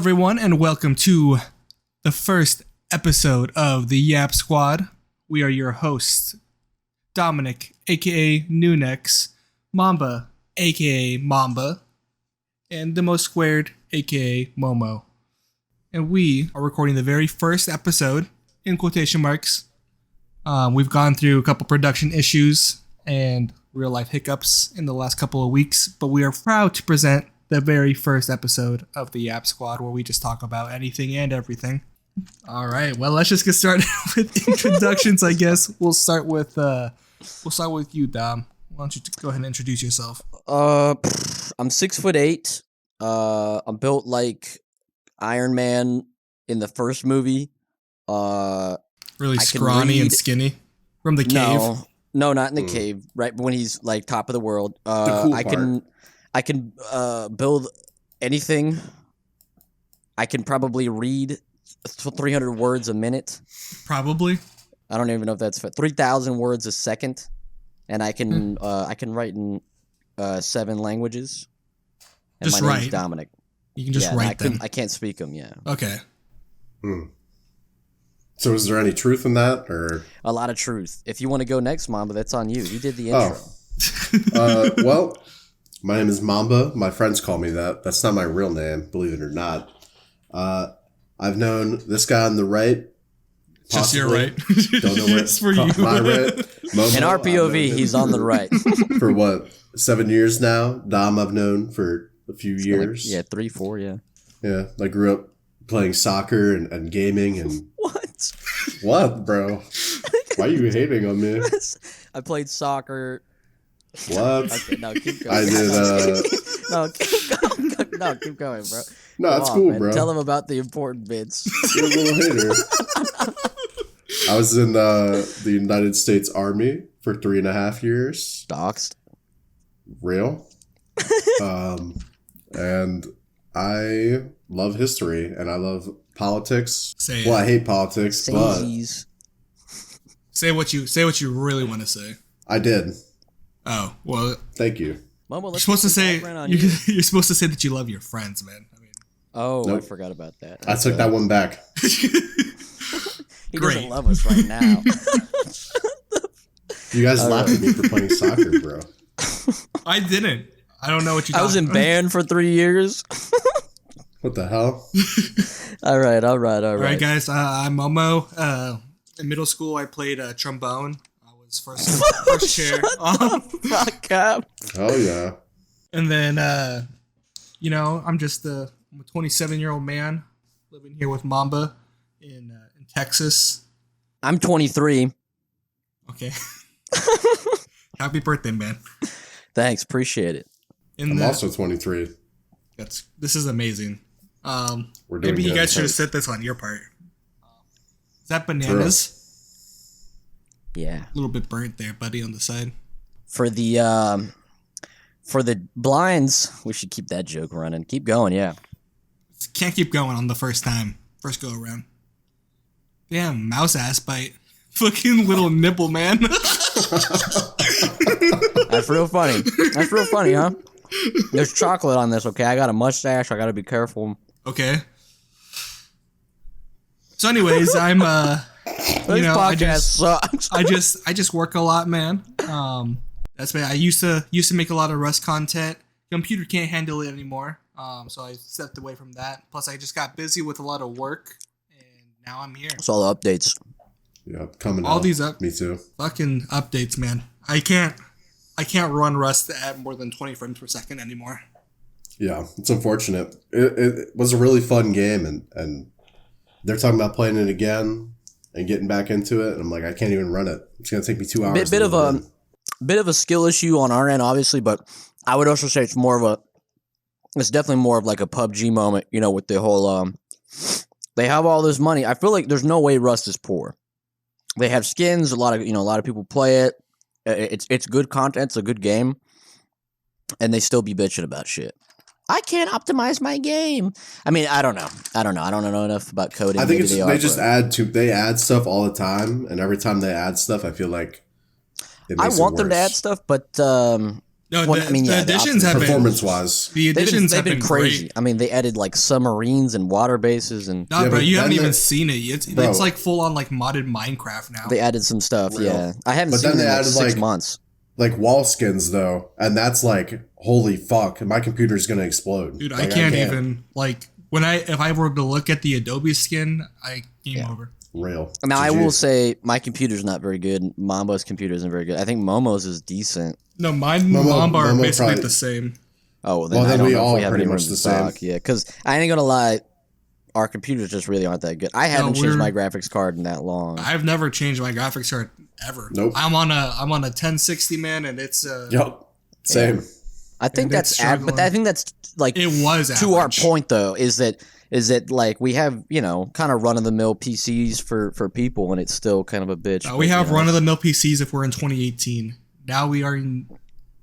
everyone, and welcome to the first episode of the Yap Squad. We are your hosts, Dominick, aka Nunex, Mamba, aka Mamba, and the most squared, aka Momo. And we are recording the very first episode, in quotation marks. We've gone through a couple production issues and real life hiccups in the last couple of weeks, but we are proud to present the very first episode of the Yap Squad, where we just talk about anything and everything. All right, well, let's just get started with introductions. I guess we'll start with you, Dom. Why don't you go ahead and introduce yourself? I'm 6'8". I'm built like Iron Man in the first movie. Really scrawny and skinny from the cave. No, not in the cave. Right when he's like top of the world. The cool I can build anything. I can probably read 300 words a minute. Probably. I don't even know if that's 3,000 words a second, and I can write in 7 languages. And just my name's Dominick. You can just write them. I can't speak them. Yeah. Okay. So is there any truth in that, or a lot of truth? If you want to go next, Mamba, that's on you. You did the intro. Well, my name is Mamba. My friends call me that. That's not my real name, believe it or not. I've known this guy on the right. Just your right. Don't know where it's for you. My right. Momo, in our POV, he's on the right. For what, 7 years now? Dom I've known for a few years. Like, 3, 4, yeah. Yeah, I grew up playing soccer and gaming and... What? What, bro? Why are you hating on me? I played soccer. What? Okay, no, keep going. I did, No, keep going. No, keep going, bro. No, it's cool, man. bro. Tell him about the important bits. You're a little hater. I was in the United States Army for 3.5 years. Doxed. Real. And I love history and I love politics. Well, I hate politics, but say what you really want to say. I did. Oh, well, thank you. Momo, you're supposed to say you're supposed to say that you love your friends, man. I mean, nope. I forgot about that. I took that one back. He doesn't love us right now. You guys laughed at me for playing soccer, bro. I didn't. I don't know what you. I was in band for 3 years. What the hell? All right. All right, guys. I'm Momo. In middle school, I played trombone. I was first chair. Fuck up. Oh yeah. And then, I'm a 27-year-old man living here with Mamba in Texas. I'm 23. Okay. Happy birthday, man. Thanks, appreciate it. I'm also 23. This is amazing. Maybe you guys should have said this on your part. Is that bananas? Yeah. A little bit burnt there, buddy, on the side. For the blinds, we should keep that joke running. Keep going, yeah. Can't keep going on the first go around. Damn, mouse ass bite. Fucking little nipple, man. That's real funny. That's real funny, huh? There's chocolate on this, okay? I got a mustache. I gotta be careful. Okay. So anyways, I'm this podcast sucks. I just work a lot, man. That's why I used to make a lot of Rust content. Computer can't handle it anymore. So I stepped away from that. Plus I just got busy with a lot of work and now I'm here. It's all the updates. Yeah, coming all up. These Me too. Fucking updates, man. I can't run Rust at more than 20 frames per second anymore. Yeah, it's unfortunate. It was a really fun game, and they're talking about playing it again and getting back into it. And I'm like, I can't even run it. It's gonna take me 2 hours. Bit of a skill issue on our end, obviously, but I would also say it's definitely more of like a PUBG moment. With the whole they have all this money. I feel like there's no way Rust is poor. They have skins. A lot of people play it. It's good content. It's a good game, and they still be bitching about shit. I can't optimize my game. I mean, I don't know. I don't know enough about coding. I think they add stuff all the time, and every time they add stuff, I feel like it makes I want it them to worse. add stuff, but No, Well, I mean, the yeah, additions have been Performance-wise. the additions they've been crazy. Great. I mean, they added like submarines and water bases, and No, Yeah, bro, but you haven't then even they- seen it. It's Bro. like full on like modded Minecraft now. they added some stuff. Real. Yeah, I haven't But seen then it in they like added, 6 like- months. Like wall skins though, and that's like holy fuck, my computer's gonna explode. Dude, Like, I can't even like if I were to look at the Adobe skin, game Yeah. over. Real. Now, I GG. will say my computer's not very good. Mamba's computer isn't very good. I think Momo's is decent. No, mine Momo- Mamba are Momo basically probably- the same. Oh, well, then Well, I then don't we know all if we have pretty any room much to the same. talk. Yeah, because I ain't gonna lie, our computers just really aren't that good. I haven't changed we're- my graphics card in that long. I've never changed my graphics card ever. Nope. I'm on a 1060 man, and it's Yep. Same. I think and that's it's but I struggling. think that's like it was to our average. point though is that like we have kind of run of the mill PCs for people, and it's still kind of a bitch. We but, have run of the mill PCs if we're in 2018. Now we are in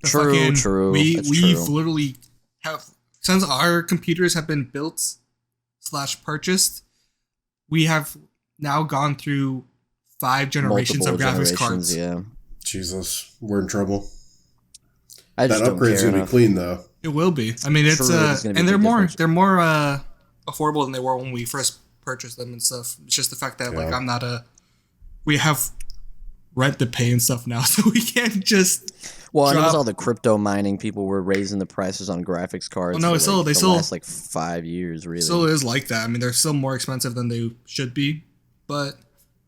the True. That's We've true. literally have since our computers have been built / purchased. We have now gone through 5 generations multiple of graphics generations. cards. Yeah, Jesus, we're in trouble. I just That don't upgrade's care gonna be enough. clean though. It will be. I mean, it's True, it's gonna be a and big difference. they're more affordable than they were when we first purchased them and stuff. It's just the fact that like Yeah. we have rent to pay and stuff now, so we can't just. Well, and it was drop- all the crypto mining. People were raising the prices on graphics cards. Well, no, for, it's still- like, they the still- last like 5 years, really. Still is like that. I mean, they're still more expensive than they should be, but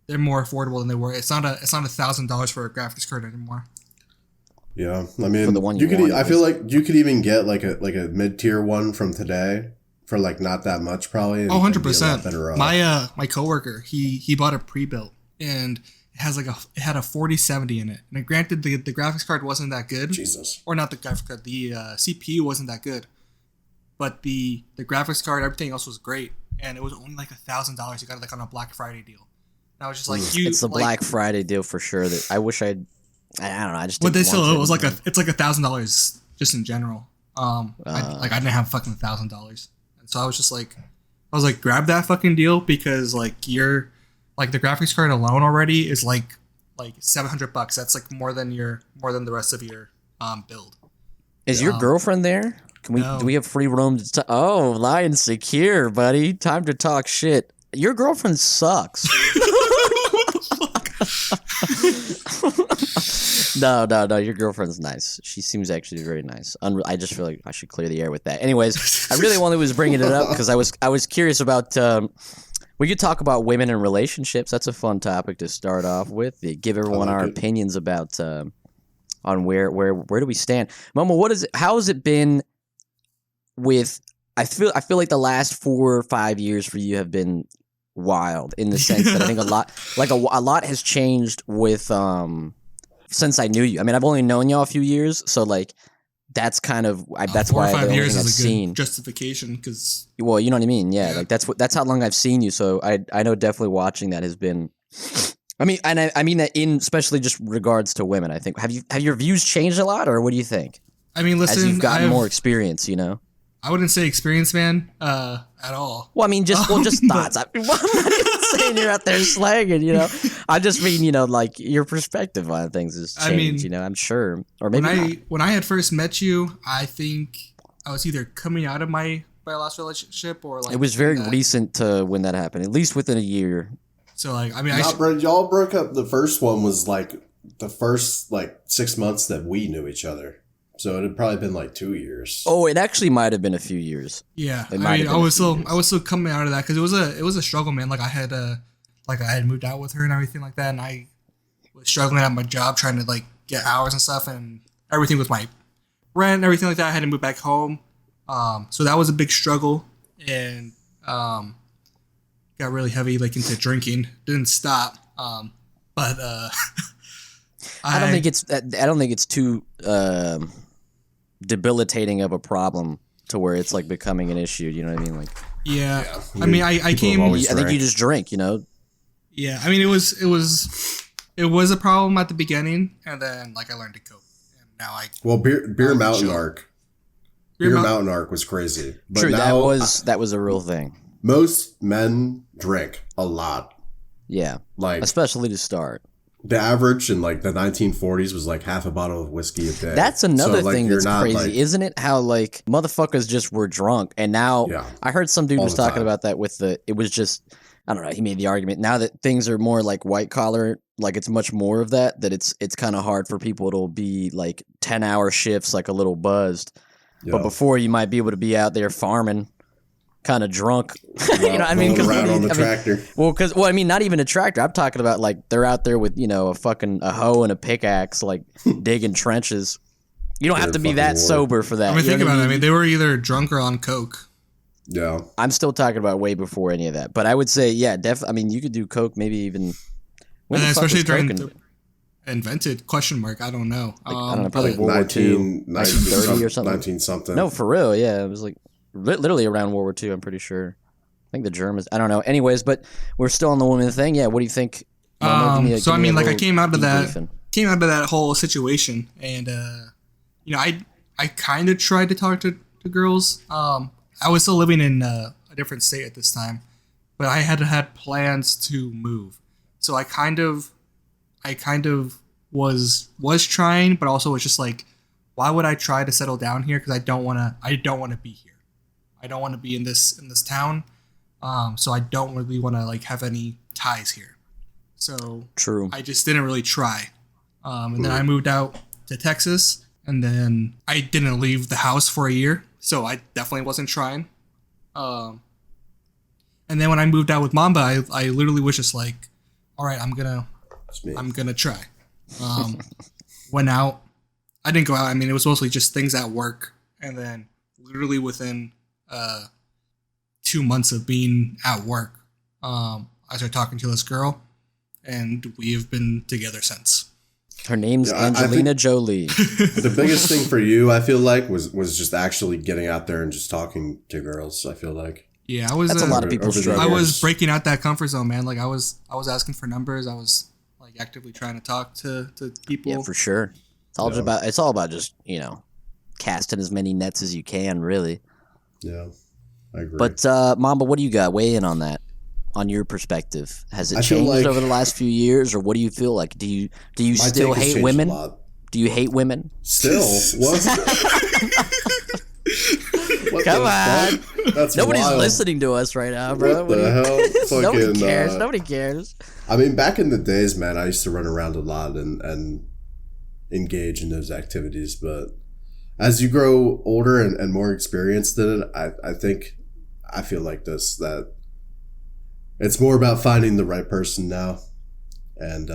they're more affordable than they were. It's not $1,000 for a graphics card anymore. Yeah, I mean, For the one you you could. want, I at feel least. like you could even get like a mid tier one from today for like not that much probably. and- Oh, and be a 100%. lot better off. My coworker, he bought a pre-built and it had a 4070 in it. And granted, the graphics card wasn't that good, Jesus. or not the graphics card, the CPU wasn't that good, but the graphics card, everything else was great, and it was only like $1,000. You got it like on a Black Friday deal. And I was just like, It's the Black Friday deal for sure. That I wish I don't know. I just. But they didn't still, want it was like to. it's like $1,000 just in general. I didn't have fucking $1,000, and so I was like, grab that fucking deal because like the graphics card alone already is like $700. That's like more than the rest of your build. Is your girlfriend there? Can we? No. Do we have free room to? Oh, line secure, buddy. Time to talk shit. Your girlfriend sucks. No. Your girlfriend's nice. She seems actually very nice. I just feel like I should clear the air with that. Anyways, I really only was bringing it up because I was curious about. We could talk about women and relationships. That's a fun topic to start off with. Give everyone like our it. opinions about on where do we stand. Momo, how has it been with? I feel like the last 4 or 5 years for you have been wild in the sense that I think a lot has changed with since I knew you. I mean, I've only known y'all a few years, so like that's kind of that's 4 or why 5 the years only thing I've is a good seen. justification because Well, you know what I mean? Yeah, Yeah. like that's how long I've seen you. So I know definitely watching that has been. I mean, and I mean that in especially just regards to women. I think have your views changed a lot, or what do you think? I mean, listen, As you've gotten I've- more experience, you know. I wouldn't say experience, man, at all. Well, I mean, just thoughts. I'm not even saying you're out there slanging, you know. I just mean, you know, like your perspective on things has changed. I mean, you know, I'm sure, or maybe not. When I had first met you, I think I was either coming out of my last relationship or like It was very in that. recent to when that happened, at least within a year. So like, I mean, Y'all broke up. The first one was like the first like 6 months that we knew each other. So it had probably been like 2 years. Oh, it actually might have been a few years. yeah. It I might mean, have I been a was few still years. coming out of that because it was a struggle, man. Like I had moved out with her and everything like that, and I was struggling at my job trying to like get hours and stuff, and everything with my rent and everything like that. I had to move back home, so that was a big struggle, and got really heavy like into drinking. Didn't stop, but I don't think it's too debilitating of a problem to where it's like becoming an issue. You know what I mean? Like, yeah. I mean, I People came. have always I think you drank. just drink. You know, Yeah, I mean, it was a problem at the beginning, and then like I learned to cope, and now I Well, Beer Mountain sure. Arc. Beer Beer Mount- Mountain Arc was crazy. But true. now That was a real thing. most men drink a lot. Yeah, Like especially to start. the average in like the 1940s was like half a bottle of whiskey a day. That's another So, like, thing you're that's not, crazy, like- isn't it? How like motherfuckers just were drunk, and now I heard some dude all was the talking time. about that with it was just, I don't know. He made the argument now that things are more like white collar, like it's much more of that. That it's kind of hard for people to be like 10-hour shifts, like a little buzzed. Yeah. But before you might be able to be out there farming, kind of drunk. You know what I mean? Rolling around on the tractor. I mean, not even a tractor. I'm talking about like they're out there with a hoe and a pickaxe, like digging trenches. You don't have to be that sober for that. I mean, think about it. I mean, they were either drunk or on coke. Yeah. I'm still talking about way before any of that. But I would say, yeah, definitely. I mean, you could do coke, maybe even. And especially during the invented ? I don't know. I don't know, probably World War II, 1930 or something. 19 something. No, for real. Yeah, it was like literally around World War II. I'm pretty sure. I think the Germans. I don't know. Anyways, but we're still on the woman thing. Yeah. What do you think? So I mean, like I came out of that whole situation, and you know, I kind of tried to talk to girls. I was still living in a different state at this time, but I had plans to move. So I kind of was trying, but also was just like, why would I try to settle down here? Because I don't want to be here. I don't want to be in this town. So I don't really want to like have any ties here. So true. I just didn't really try. And then I moved out to Texas, and then I didn't leave the house for a year. So I definitely wasn't trying. And then when I moved out with Mamba, I literally was just like, all right, I'm gonna try. Went out. I didn't go out. I mean, it was mostly just things at work. And then literally within 2 months of being at work, I started talking to this girl, and we have been together since. Her name's Angelina Jolie. The biggest thing for you, I feel like, was just actually getting out there and just talking to girls. I feel like. Yeah, I was. That's a lot of people's struggle. I was breaking out that comfort zone, man. Like I was asking for numbers. I was like actively trying to talk to people. Yeah, for sure. It's all about just, you know, casting as many nets as you can, really. Yeah, I agree. But Mamba, what do you got? Weigh in on that. On your perspective, has it changed like over the last few years, or what do you feel like? Do you still hate women? Do you hate women? Still? What? Come on. That's Nobody's wild. listening to us right now, bro. What the hell? Nobody cares. Nobody cares. I mean, back in the days, man, I used to run around a lot and engage in those activities. But as you grow older and more experienced in it, I feel like that it's more about finding the right person now. And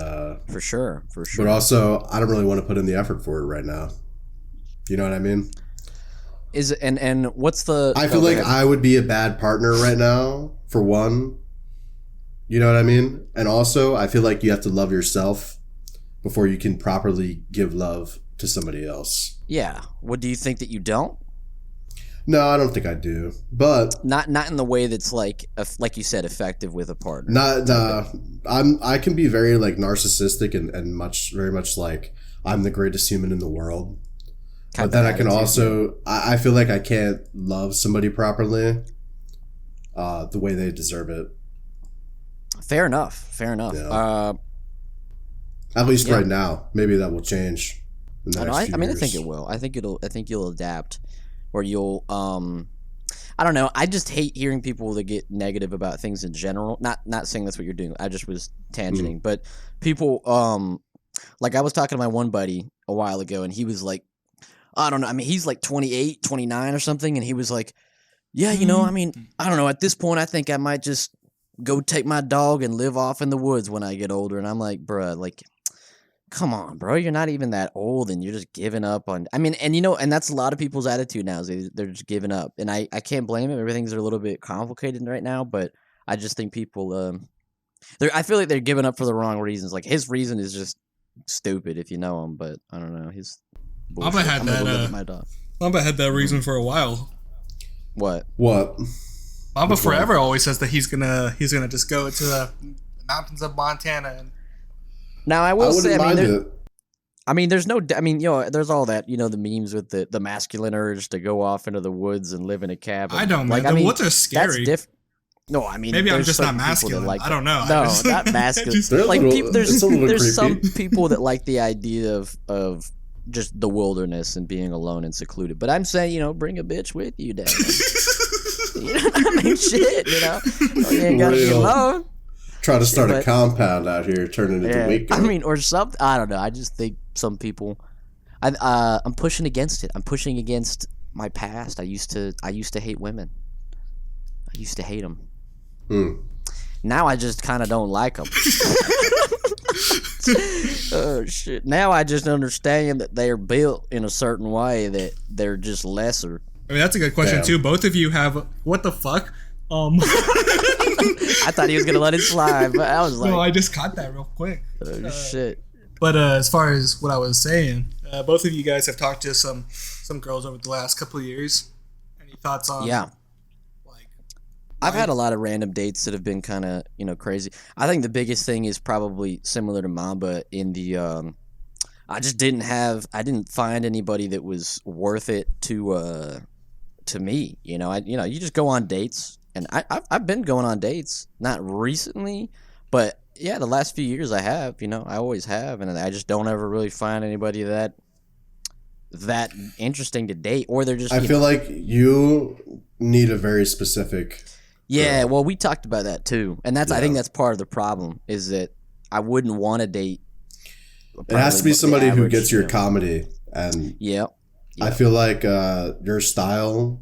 for sure. But also, I don't really want to put in the effort for it right now. You know what I mean? Is and what's the? I feel like I would be a bad partner right now, for one. You know what I mean? And also, I feel like you have to love yourself before you can properly give love to somebody else. Yeah. What do you think that you don't? No, I don't think I do. But not in the way that's like you said, effective with a partner. I can be very like narcissistic and very much like I'm the greatest human in the world. But then I can also I feel like I can't love somebody properly the way they deserve it. Fair enough. Yeah. At least right now. Maybe that will change in the next few years. I think it will. I think you'll adapt, or you'll I don't know. I just hate hearing people that get negative about things in general. Not saying that's what you're doing. I just was tangenting. But people like I was talking to my one buddy a while ago, and he was like, I don't know. I mean, he's like 28, 29 or something. And he was like, yeah, you know, I mean, I don't know. At this point, I think I might just go take my dog and live off in the woods when I get older. And I'm like, bruh, like, come on, bro. You're not even that old and you're just giving up on, I mean, and you know, and that's a lot of people's attitude now is they're just giving up. And I can't blame them. Everything's a little bit complicated right now, but I just think people, I feel like they're giving up for the wrong reasons. Like his reason is just stupid if you know him, but I don't know. He's Mamba had that reason for a while. What? Mamba forever always says that he's gonna just go to the mountains of Montana. And now I will say, there's all that, you know, the memes with the masculine urge to go off into the woods and live in a cabin. I don't know. The woods are scary. No, I mean, Maybe I'm there's just not certain people that masculine. I don't know. No, I just- not masculine. just- They're a Like little- it's a little there's some creepy. people that like the idea of just the wilderness and being alone and secluded. But I'm saying, bring a bitch with you down there. You know what I mean? Shit, you ain't gotta be Real. alone. Try to start a But- compound out here, turning it into Yeah, Waco. I mean, or something. I don't know. I just think some people. I'm pushing against it. I'm pushing against my past. I used to hate women. I used to hate them. Now I just kind of don't like them. Oh shit! Now I just understand that they're built in a certain way that they're just lesser. I mean, that's a good question Damn. too. Both of you have what the fuck? I thought he was gonna let it slide, but I was like, No, I just caught that real quick. oh shit. But as far as what I was saying, both of you guys have talked to some girls over the last couple of years. Any thoughts on? Yeah. Like, I've had a lot of random dates that have been kind of, crazy. I think the biggest thing is probably similar to Mamba in the I didn't find anybody that was worth it to me. You just go on dates, and I've been going on dates, not recently, but yeah, the last few years I have, I always have, and I just don't ever really find anybody that interesting to date, or they're just I feel like you need a very specific. Yeah, well, we talked about that too, and I think that's part of the problem is that I wouldn't want to date. It has to be probably somebody the who average, gets your comedy, and Yeah, I feel like your style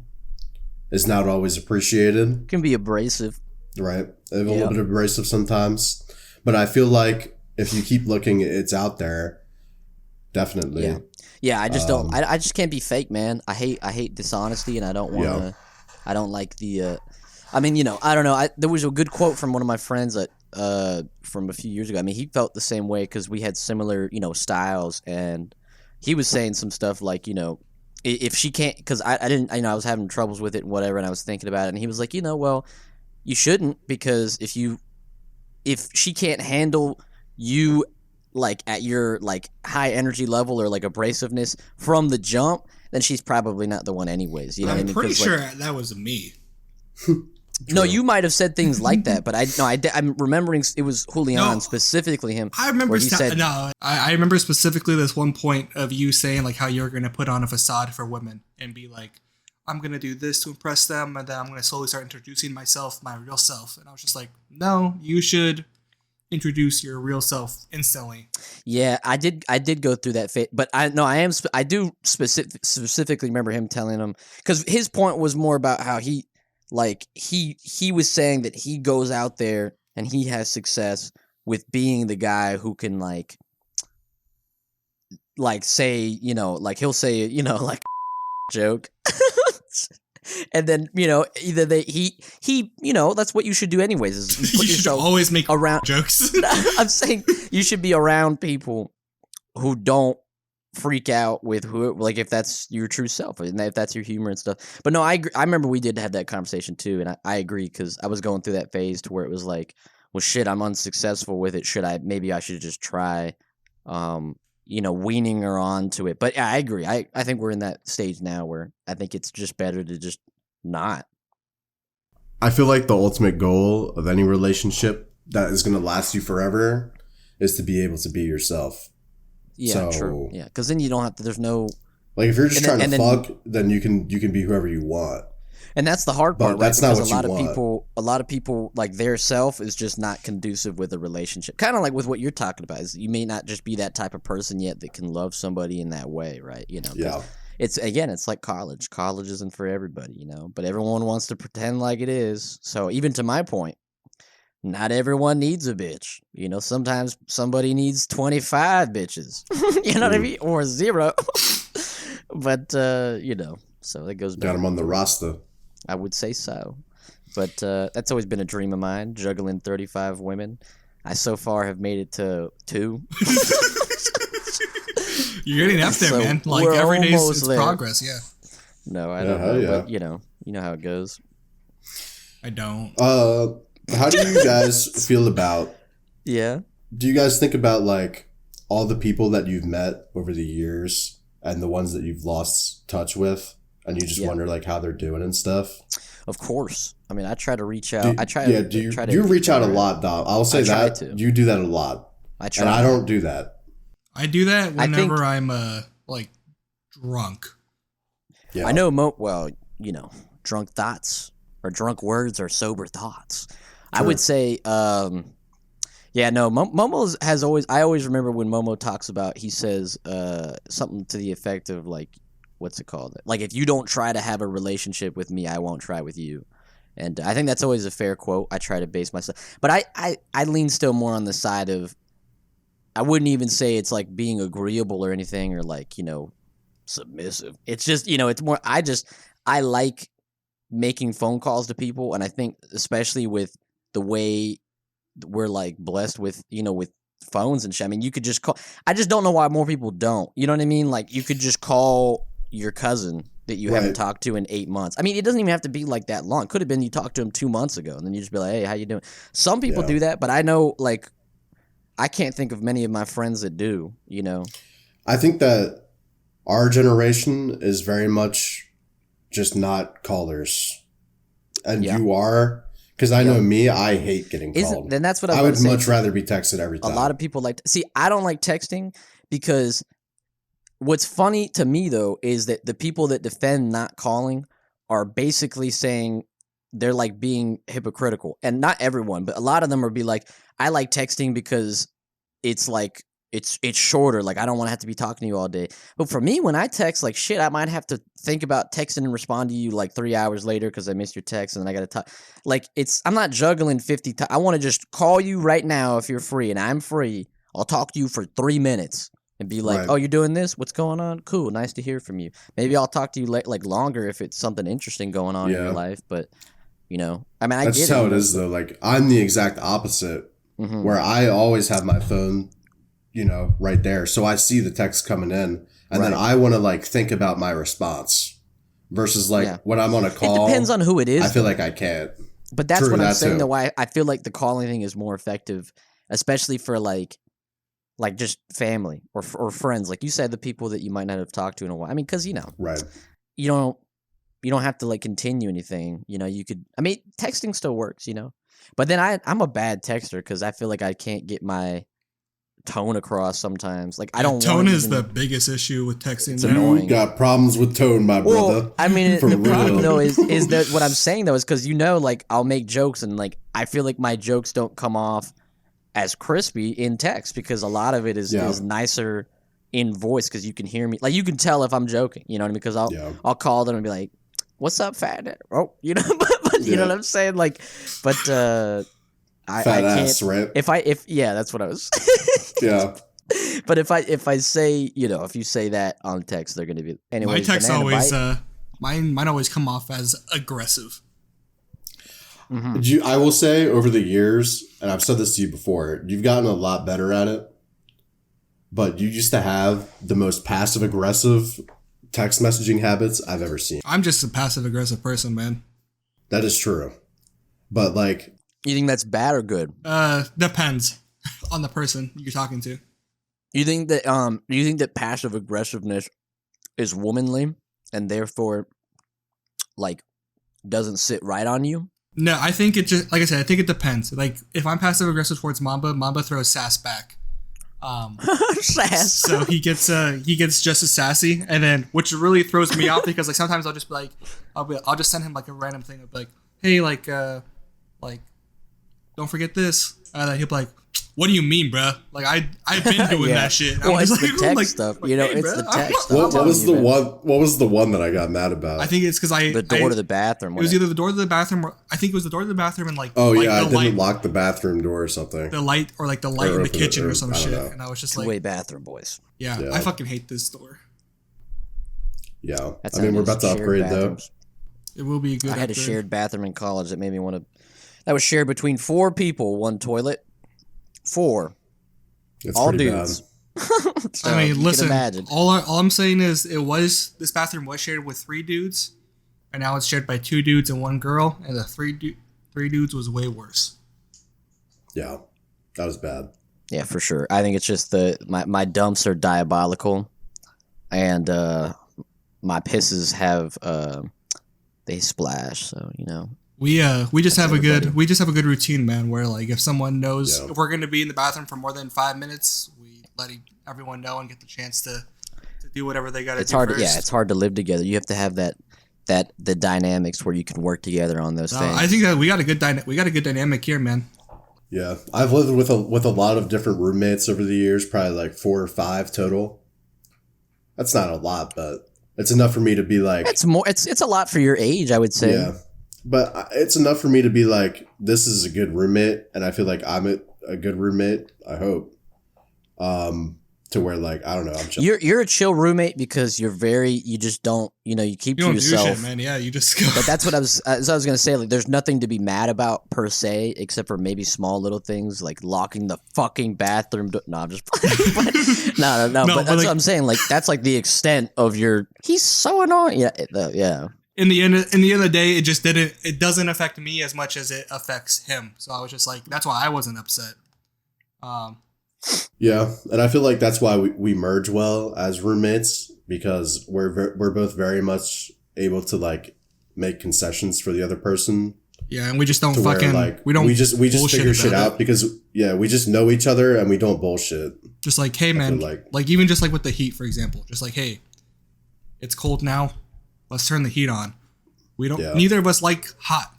is not always appreciated, can be abrasive. right? A little bit abrasive sometimes, but I feel like if you keep looking, it's out there. Definitely. Yeah, I just don't. I just can't be fake, man. I hate dishonesty, and I don't want to. I don't like the. I mean, I don't know. There was a good quote from one of my friends that from a few years ago. I mean, he felt the same way because we had similar, styles, and he was saying some stuff like, if she can't, because I didn't, I was having troubles with it and whatever, and I was thinking about it, and he was like, well, you shouldn't, because if she can't handle you like at your like high energy level or like abrasiveness from the jump, then she's probably not the one anyways. You know what I I'm mean? pretty 'Cause, sure that was me. No, you might have said things like that, but I'm remembering it was Julian, No, specifically him. I remember. where he said, I remember specifically this one point of you saying like how you're gonna put on a facade for women and be like, I'm gonna do this to impress them, and then I'm gonna slowly start introducing myself, my real self. And I was just like, no, you should introduce your real self instantly. Yeah, I did go through that phase, but I do specifically remember him telling him, because his point was more about how he was saying that he goes out there and he has success with being the guy who can like say, like he'll say, like joke. And then, either he that's what you should do anyways, is you put You should yourself always make around jokes. I'm saying you should be around people who don't freak out with who, like, if that's your true self and if that's your humor and stuff. But no, I agree. I remember we did have that conversation too, and I agree, because I was going through that phase to where it was like, well, shit, I'm unsuccessful with it. Maybe I should just try, weaning her on to it. But yeah, I agree. I think we're in that stage now where I think it's just better to just not. I feel like the ultimate goal of any relationship that is going to last you forever is to be able to be yourself. Yeah, So- true. Yeah, because then you don't have to. There's no. Like if you're just And then- trying to and then- fuck, then you can be whoever you want. And that's the hard But part, right? that's not Because what a you want. lot of people, like, their self is just not conducive with a relationship. Kind of like with what you're talking about, is you may not just be that type of person yet that can love somebody in that way, right? 'Cause Yeah. it's like college. College isn't for everybody, but everyone wants to pretend like it is. So even to my point, not everyone needs a bitch. Sometimes somebody needs 25 bitches. You know what I mean? Or 0. But so that goes back. Got them on the roster. I would say so. But that's always been a dream of mine, juggling 35 women. I so far have made it to 2. You're getting up there, So man. Like we're every day almost it's there. progress. Yeah, No, I Yeah, don't hell know. yeah. But you know how it goes. I don't. How do you guys feel about? Yeah. Do you guys think about like all the people that you've met over the years and the ones that you've lost touch with, and you just Yeah. wonder like how they're doing and stuff? Of course. I mean, I try to reach out. You reach out a lot, Dom. I'll say that you do that a lot. I try. And I don't do that. I do that whenever I'm like drunk. Yeah. I know. Well, you know, drunk thoughts or drunk words are sober thoughts. True. I would say, yeah, no. Momo has always. I always remember when Momo talks about. He says something to the effect of like, what's it called? Like, if you don't try to have a relationship with me, I won't try with you. And I think that's always a fair quote. I try to base myself, but I lean still more on the side of. I wouldn't even say it's like being agreeable or anything or like, you know, submissive. It's just, you know, it's more, I like making phone calls to people. And I think especially with the way we're like blessed with, you know, with phones and shit. I mean, you could just call, I just don't know why more people don't, you know what I mean? Like you could just call your cousin that you haven't talked to in 8 months. I mean, it doesn't even have to be like that long. Could have been you talked to him 2 months ago and then you just be like, hey, how you doing? Some people do that, but I know like, I can't think of many of my friends that do, you know. I think that our generation is very much just not callers. And you are, because I know me, I hate getting called. Then that's what I would much rather be texted every time. A lot of people like see, I don't like texting because what's funny to me though is that the people that defend not calling are basically saying they're like being hypocritical. And not everyone, but a lot of them will be like, I like texting because it's like it's shorter. Like I don't want to have to be talking to you all day. But for me, when I text, like shit, I might have to think about texting and respond to you like 3 hours later because I missed your text and then I got to talk. Like I'm not juggling 50 times. I want to just call you right now if you're free and I'm free. I'll talk to you for 3 minutes and be like, oh, you're doing this? What's going on? Cool. Nice to hear from you. Maybe I'll talk to you like longer if it's something interesting going on in your life. But you know, I mean, that's how it is though. Like I'm the exact opposite. Mm-hmm. Where I always have my phone, you know, right there. So I see the text coming in and then I want to like think about my response versus like when I'm on a call. It depends on who it is. I feel like I can't. But that's what I'm saying though, why I feel like the calling thing is more effective, especially for like just family or friends. Like you said, the people that you might not have talked to in a while. I mean, cause you know, you don't have to like continue anything, you know, you could, I mean, texting still works, you know. But then I'm a bad texter because I feel like I can't get my tone across sometimes. Like I don't. Tone is the biggest issue with texting. You got problems with tone, my brother. I mean, the problem though is that what I'm saying though is because you know, like I'll make jokes and like I feel like my jokes don't come off as crispy in text because a lot of it is nicer in voice because you can hear me. Like you can tell if I'm joking. You know what I mean? Because I'll call them and be like, "What's up, fat?" Oh, you know. You know what I'm saying? Like, but I can't. Ass, right? If that's what I was. But if I say, you know, if you say that on text, they're going to be anyway. My texts always mine always come off as aggressive. Mm-hmm. I will say over the years, and I've said this to you before, you've gotten a lot better at it. But you used to have the most passive aggressive text messaging habits I've ever seen. I'm just a passive aggressive person, man. That is true. But like, you think that's bad or good? Depends on the person you're talking to. You think that passive aggressiveness is womanly and therefore like doesn't sit right on you? No, I think it just, like I said, I think it depends. Like if I'm passive aggressive towards Mamba throws sass back. Sass. So he gets just as sassy, and then which really throws me off because like sometimes I'll just be like, I'll just send him like a random thing of like, hey, like don't forget this, and then he'll be like, what do you mean, bro? Like I've been doing that shit. Well, it's the text stuff, you know. Hey, it's bro, the text stuff. What was the one that I got mad about? I think it's because the door to the bathroom. It was either the door to the bathroom, or I think it was the door to the bathroom and like. Oh like yeah, I didn't lock the bathroom door or something. The light or like the light in the kitchen or some shit, and I was just like, two-way bathroom, boys. Yeah, I fucking hate this store. Yeah, I mean we're about to upgrade though. It will be a good. I had a shared bathroom in college that made me want to. That was shared between 4 people, 1 toilet, 4. It's all pretty dudes. So I mean, listen. All I'm saying is, this bathroom was shared with 3 dudes, and now it's shared by 2 dudes and 1 girl, and the 3 dudes was way worse. Yeah, that was bad. Yeah, for sure. I think it's just my dumps are diabolical, and my pisses have they splash. So you know, We just have a good routine, man. Where like if someone knows if we're going to be in the bathroom for more than 5 minutes, we let everyone know and get the chance to do whatever they got to do. It's hard. First. It's hard to live together. You have to have the dynamics where you can work together on those things. I think that we got a good dynamic here, man. Yeah, I've lived with a lot of different roommates over the years, probably like 4 or 5 total. That's not a lot, but it's enough for me to be like. It's more. It's a lot for your age, I would say. Yeah, but it's enough for me to be like, this is a good roommate, and I feel like I'm a good roommate. I hope. To where like I don't know, I'm chill. You're a chill roommate because you just don't you keep to yourself. Do shit, man. Yeah, you just go. But that's what I was gonna say. Like, there's nothing to be mad about per se, except for maybe small little things like locking the fucking bathroom. No, I'm just no. But that's what I'm saying. Like that's like the extent of your. He's so annoying. Yeah, yeah. In the end of the day, it doesn't affect me as much as it affects him. So I was just like, that's why I wasn't upset. Yeah, and I feel like that's why we merge well as roommates, because we're both very much able to like make concessions for the other person. Yeah, and we just don't fucking we just figure shit out because we just know each other and we don't bullshit. Just like, hey man, like even just like with the heat, for example, just like, hey, it's cold now, let's turn the heat on. We don't. Yeah. Neither of us like hot.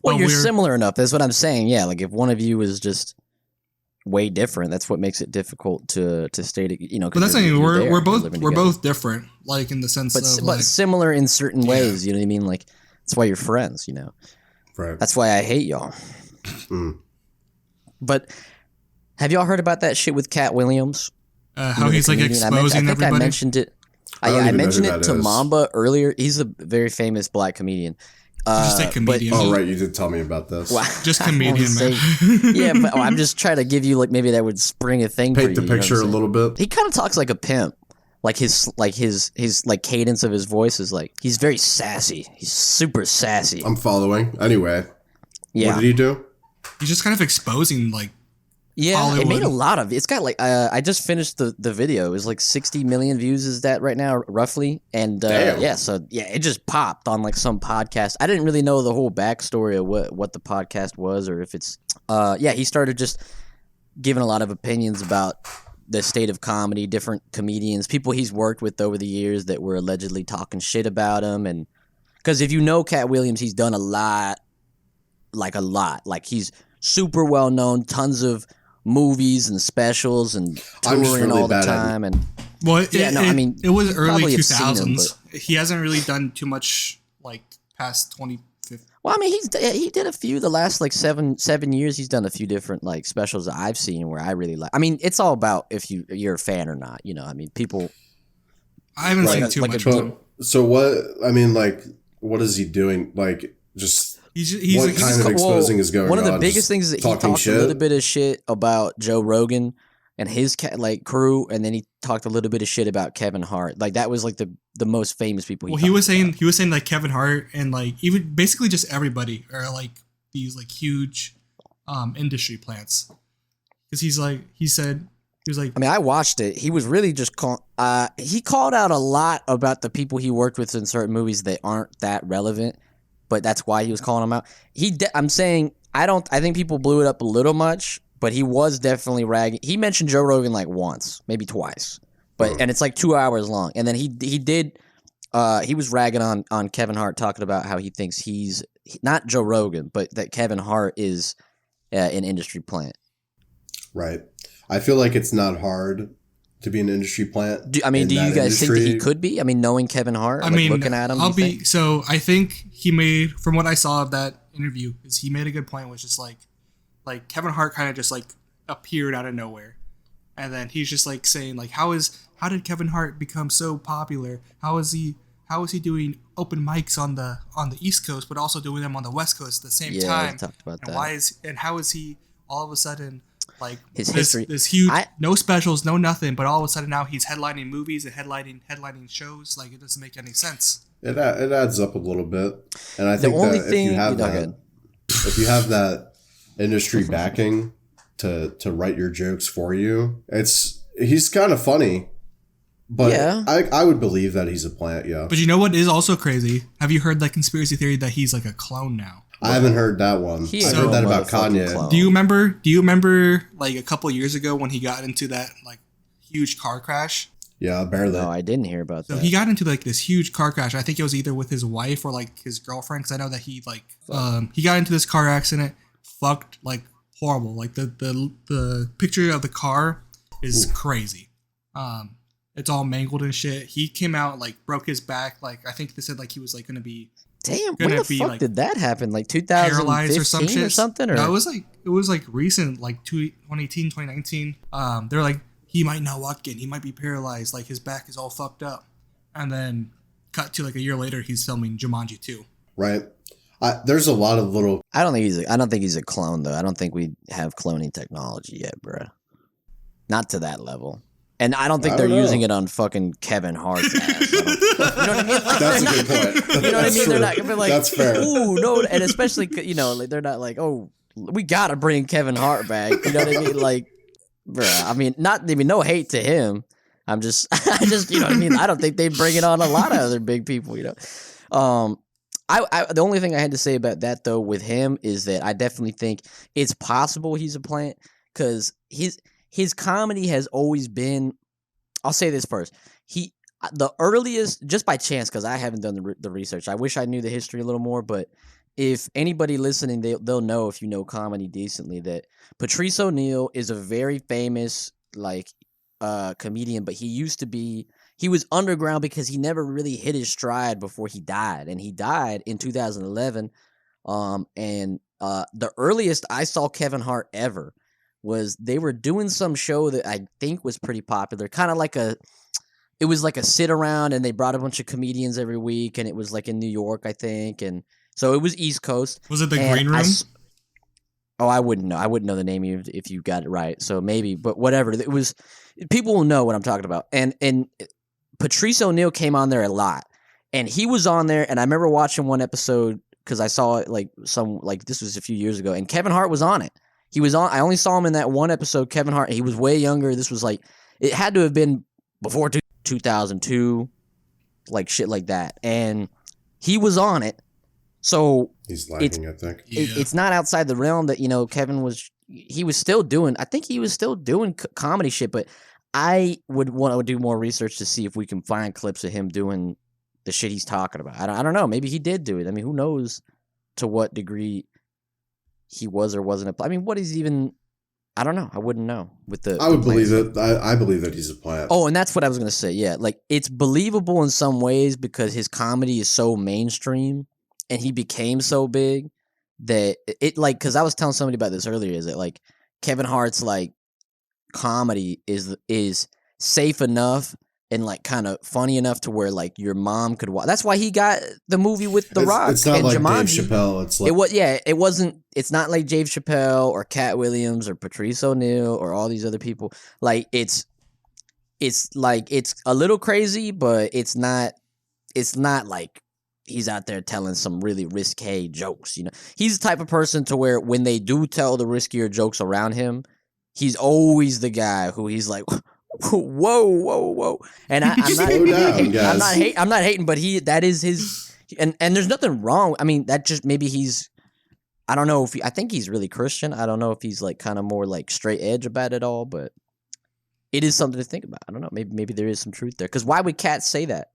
Well, you're similar enough. That's what I'm saying. Yeah, like if one of you is just way different, that's what makes it difficult to stay to But that's saying we're both different, like in the sense but similar in certain ways. You know what I mean? Like that's why you're friends. Right. That's why I hate y'all. But have y'all heard about that shit with Cat Williams? How he's like exposing everybody. I mentioned it. I mentioned it to Mamba earlier. He's a very famous black comedian. Just a comedian. Right, you did tell me about this. Well, just comedian, man. Yeah, but I'm just trying to give you like maybe that would spring a thing. Paint the picture a little bit. He kind of talks like a pimp. Like his cadence of his voice is like he's very sassy. He's super sassy. I'm following. Anyway, yeah. What did he do? He's just kind of exposing like. Yeah, Hollywood. It made a lot of. It's got like I just finished the video. It was like 60 million views. Is that right now, roughly? And it just popped on like some podcast. I didn't really know the whole backstory of what the podcast was, or if it's. He started just giving a lot of opinions about the state of comedy, different comedians, people he's worked with over the years that were allegedly talking shit about him, and because if you know Cat Williams, he's done a lot. Like he's super well known, tons of movies and specials and touring all the time. And it was early 2000s. He hasn't really done too much like past 2015. Well, I mean, he did a few the last like seven years. He's done a few different like specials that I've seen where I really like. I mean, it's all about if you're a fan or not. I mean, people. I haven't seen too much. So what? I mean, like, what is he doing? Like, just. What kind of exposing is going on? One of the biggest things is that he talked a little bit of shit about Joe Rogan and his crew, and then he talked a little bit of shit about Kevin Hart. Like that was like the most famous people. He was saying like Kevin Hart and like even basically just everybody are like these like huge industry plants because he was like. I mean, I watched it. He was really just he called out a lot about the people he worked with in certain movies that aren't that relevant. But that's why he was calling him out. I'm saying I think people blew it up a little much, but he was definitely ragging. He mentioned Joe Rogan like once, maybe twice, and it's like 2 hours long. And then he was ragging on Kevin Hart, talking about how he thinks he's not Joe Rogan, but that Kevin Hart is an industry plant. Right. I feel like it's not hard to be an industry plant. Do you guys think that he could be? I mean, knowing Kevin Hart, looking at him. I think he made, from what I saw of that interview, is he made a good point, which is like Kevin Hart kind of just like appeared out of nowhere, and then he's just like saying like, how did Kevin Hart become so popular? How is he doing open mics on the East Coast, but also doing them on the West Coast at the same time? He talked about that. How is he all of a sudden? Like his history, this huge, no specials, no nothing, but all of a sudden now he's headlining movies and headlining shows. Like it doesn't make any sense. It adds up a little bit, and I think that if you have that industry backing to write your jokes for you, he's kind of funny. But yeah. I would believe that he's a plant, yeah. But you know what is also crazy? Have you heard that conspiracy theory that he's like a clone now? I haven't heard that one. He I ain't heard no that about motherfucking Kanye. clown. Do you remember like a couple years ago when he got into that like huge car crash? Yeah, barely. No, I didn't hear about So that. he got into like this huge car crash. I think it was either with his wife or like his girlfriend, because I know that he like he got into this car accident, fucked like horrible. Like the picture of the car is crazy. It's all mangled and shit. He came out like broke his back. Like I think they said like he was like gonna be Damn, gonna when the be, fuck like, did that happen? Like paralyzed or some 2015 shit or something? Or no, it was like recent, like 2018, 2019. They're like he might not walk again. He might be paralyzed. Like his back is all fucked up. And then cut to like a year later, he's filming Jumanji 2. Right. There's a lot of little. I don't think he's a clone though. I don't think we have cloning technology yet, bruh. Not to that level. And I don't think they're using it on fucking Kevin Hart's ass. You know what I mean? Like, That's a good point. You know what I mean? They're not gonna be like, That's fair. Ooh, no, and especially like, they're not like, oh, we gotta bring Kevin Hart back. You know what I mean? Like, bruh. I mean, no hate to him. I just, you know what I mean? I don't think they bring it on a lot of other big people. You know, the only thing I had to say about that though with him is that I definitely think it's possible he's a plant because his comedy has always been. I'll say this first. The earliest, just by chance, because I haven't done the research. I wish I knew the history a little more, but if anybody listening, they'll know if you know comedy decently that Patrice O'Neal is a very famous like comedian, but he was underground because he never really hit his stride before he died, and he died in 2011. The earliest I saw Kevin Hart ever was they were doing some show that I think was pretty popular, kind of like it was like a sit around, and they brought a bunch of comedians every week, and it was like in New York, I think, and so it was East Coast. Was it the Green Room? I wouldn't know. I wouldn't know the name if you got it right. So maybe, but whatever. It was. People will know what I'm talking about. And Patrice O'Neal came on there a lot, and he was on there. And I remember watching one episode because I saw it this was a few years ago, and Kevin Hart was on it. He was on. I only saw him in that one episode. Kevin Hart. He was way younger. This was like it had to have been before 2002, like shit like that. And he was on it. So He's lagging, I think. it's not outside the realm that Kevin was. He was still doing. I think he was still doing comedy shit. But I would want to do more research to see if we can find clips of him doing the shit he's talking about. I don't know. Maybe he did do it. I mean, who knows to what degree he was or wasn't. I mean, what is even? I don't know. I wouldn't know. I would believe it. I believe that he's a plant. Oh, and that's what I was gonna say. Yeah, like it's believable in some ways because his comedy is so mainstream, and he became so big that it like. Because I was telling somebody about this earlier. Is that like Kevin Hart's like comedy is safe enough and like kind of funny enough to where like your mom could watch. That's why he got the movie with The Rock. It's not and like Jumanji. Dave Chappelle. It's like It wasn't. It's not like Dave Chappelle or Cat Williams or Patrice O'Neal or all these other people. Like it's like it's a little crazy, but it's not. It's not like he's out there telling some really risque jokes. He's the type of person to where when they do tell the riskier jokes around him, he's always the guy who he's like. Whoa! And I'm not hating. I'm not hating, but that is his, and there's nothing wrong. I mean, that just maybe he's. I don't know if I think he's really Christian. I don't know if he's like kind of more like straight edge about it all, but it is something to think about. I don't know. Maybe there is some truth there. Because why would Kat say that?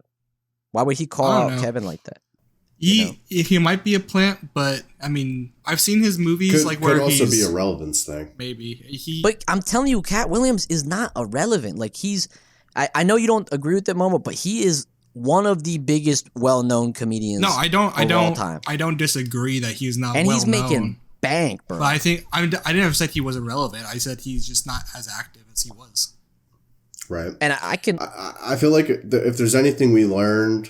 Why would he call out Kevin like that? He might be a plant, but I mean, I've seen his movies could also be a relevance thing. Maybe but I'm telling you, Cat Williams is not irrelevant. Like I know you don't agree with that, Momo, but he is one of the biggest well-known comedians. No, I don't. All time. I don't disagree that he's not. And well he's making bank, bro. But I think I didn't say he was irrelevant. I said he's just not as active as he was. Right. And I feel like if there's anything we learned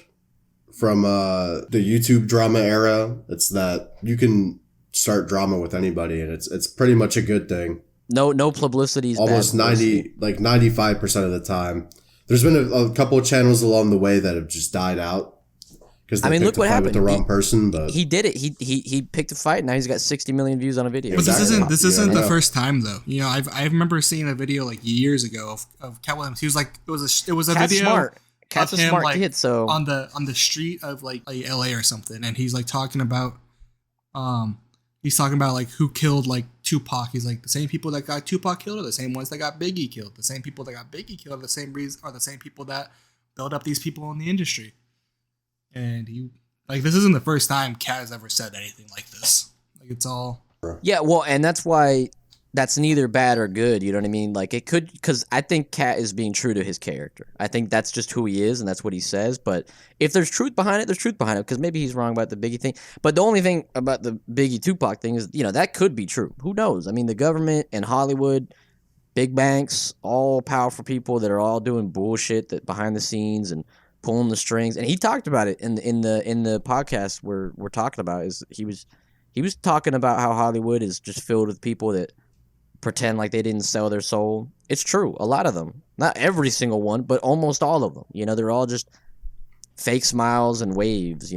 from the YouTube drama era, it's that you can start drama with anybody, and it's pretty much a good thing. No publicity is almost bad 95% of the time. There's been a couple of channels along the way that have just died out because they picked a fight with the wrong person. But he did it. He picked a fight. Now he's got 60 million views on a video. But this isn't the first time though. I remember seeing a video like years ago of Cat Williams. He was like it was a Cat's video. Smart. Cat's a smart kid. So on the street of like LA or something, and he's like talking about He's talking about like who killed like Tupac. He's like the same people that got Tupac killed are the same ones that got Biggie killed. The same people that got Biggie killed are the same reason are the same people that build up these people in the industry. And he like this isn't the first time Cat has ever said anything like this. Like it's all Yeah, well, and that's why that's neither bad or good. You know what I mean? Like it could, because I think Cat is being true to his character. I think that's just who he is, and that's what he says. But if there's truth behind it, there's truth behind it. Because maybe he's wrong about the Biggie thing. But the only thing about the Biggie Tupac thing is, that could be true. Who knows? I mean, the government and Hollywood, big banks, all powerful people that are all doing bullshit that behind the scenes and pulling the strings. And he talked about it in the podcast we're talking about. Is he was talking about how Hollywood is just filled with people that pretend like they didn't sell their soul. It's true. A lot of them. Not every single one, but almost all of them. They're all just fake smiles and waves,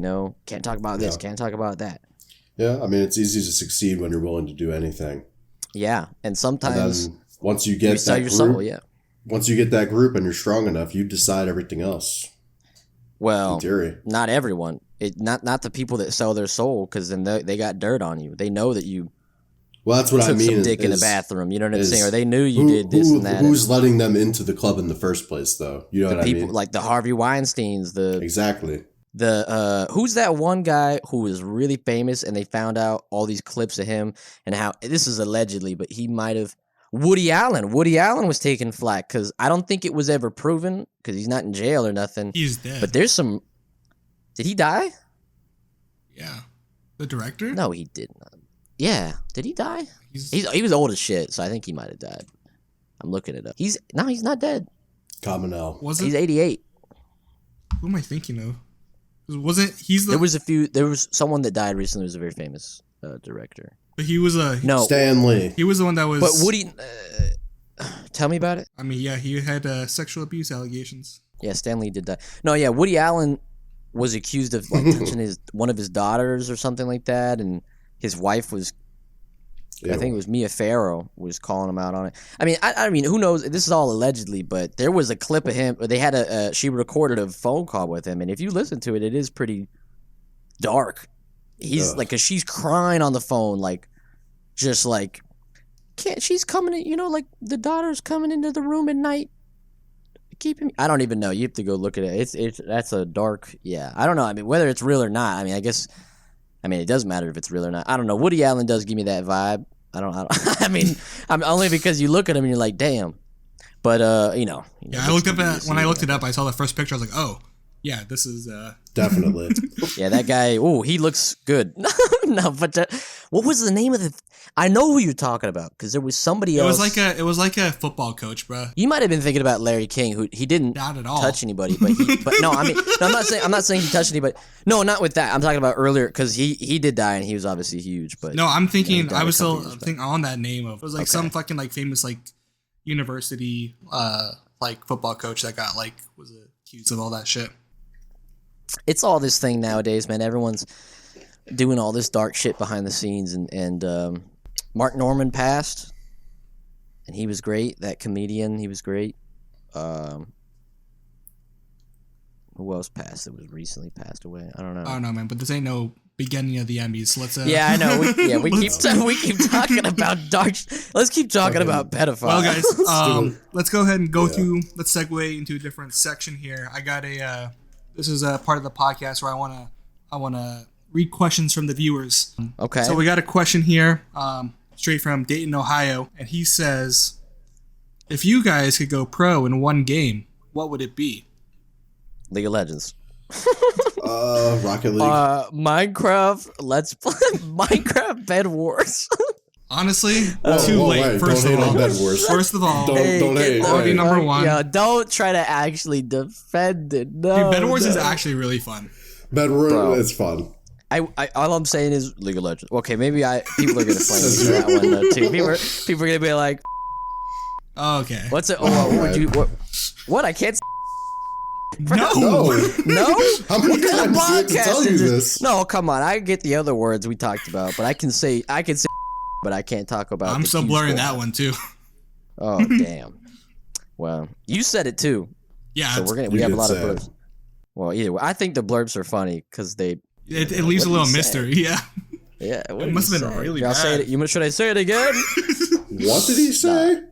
Can't talk about this, can't talk about that. Yeah, I mean, it's easy to succeed when you're willing to do anything. Yeah, and sometimes and once you get that group, soul, once you get that group and you're strong enough, you decide everything else. Well, in theory. Not everyone. Not the people that sell their soul, because then they got dirt on you. They know that you Well, that's what I took mean. some dick in the bathroom. You know what I'm saying? Or they knew you did this and that. Who's letting them into the club in the first place, though? You know what I mean? People like the Harvey Weinsteins. Exactly. Who's that one guy who was really famous, and they found out all these clips of him and how this is allegedly, but he might have. Woody Allen. Woody Allen was taking flack because I don't think it was ever proven because he's not in jail or nothing. he's dead. But there's some. Did he die? Yeah. The director? No, he didn't. Yeah. Did he die? He was old as shit, so I think he might have died. I'm looking it up. He's not dead. Common Was it? He's 88. Who am I thinking of? Wasn't he's the? There was someone that died recently who was a very famous director. But he was a No. Stan Lee. He was the one that was. But Woody tell me about it. I mean, yeah, he had sexual abuse allegations. Yeah, Stanley did that. No, yeah, Woody Allen was accused of like touching one of his daughters or something like that, and his wife was. I think it was Mia Farrow was calling him out on it. I mean, who knows? This is all allegedly, but there was a clip of him. They had she recorded a phone call with him, and if you listen to it, it is pretty dark. He's like, cause she's crying on the phone, like, just like, she's coming in, like the daughter's coming into the room at night. I don't even know. You have to go look at it. That's a dark. Yeah, I don't know. I mean, whether it's real or not. I mean, it doesn't matter if it's real or not. I don't know. Woody Allen does give me that vibe. I don't. I mean, I'm only because you look at him and you're like, damn. But Yeah, I looked up when I looked it up. I saw the first picture. I was like, oh, yeah, this is Definitely. Yeah, that guy. Oh, he looks good. No, but what was the name of the? I know who you're talking about because there was somebody else. It was like a football coach, bro. You might have been thinking about Larry King, who he didn't Not at all. touch anybody, but no, I mean, no, I'm not saying he touched anybody. No, not with that. I'm talking about earlier because he did die and he was obviously huge. But No, I'm thinking. died I was a couple still years back. thinking on that name of. It was like some fucking like famous like university like football coach that got like was accused of all that shit. It's all this thing nowadays, man. Everyone's doing all this dark shit behind the scenes, and Mark Norman passed, and he was great. That comedian, he was great. Who else passed that was recently passed away? I don't know. I don't know, man, but this ain't no beginning of the Emmys. So let's. Yeah, I know. We keep talking about dark. Let's keep talking about pedophiles. Well, guys, do it. let's go ahead and go through. Let's segue into a different section here. I got a. This is a part of the podcast where I wanna read questions from the viewers. Okay. So we got a question here, straight from Dayton, Ohio, and he says, "If you guys could go pro in one game, what would it be?" League of Legends. Rocket League. Minecraft. Let's play Minecraft Bed Wars. Honestly, too late. Wait, First don't of hate all, on Bed Wars. first of all, Don't hate. already number one. Yeah, don't try to actually defend it. No, Dude, Bed Wars no. is actually really fun. Bed Wars, Bro. it's fun. I all I'm saying is League of Legends. Okay, maybe people are gonna flame me for that one though too. People are gonna be like, Okay. "What's it? What would you? What? I can't." No. No. How many What kind of times do I have to podcast tell you is this? No, come on. I get the other words we talked about, but I can say, but I can't talk about. I'm the still Q blurring squad. that one too. Oh damn. Well, you said it too. Yeah, So we You have a did lot of say it. blurbs. Well, either way, I think the blurbs are funny because they. it leaves a what little do you mystery. say? Yeah. Yeah, what It did must he have been say? really Should I say bad. it? Should I say it again? What did he say?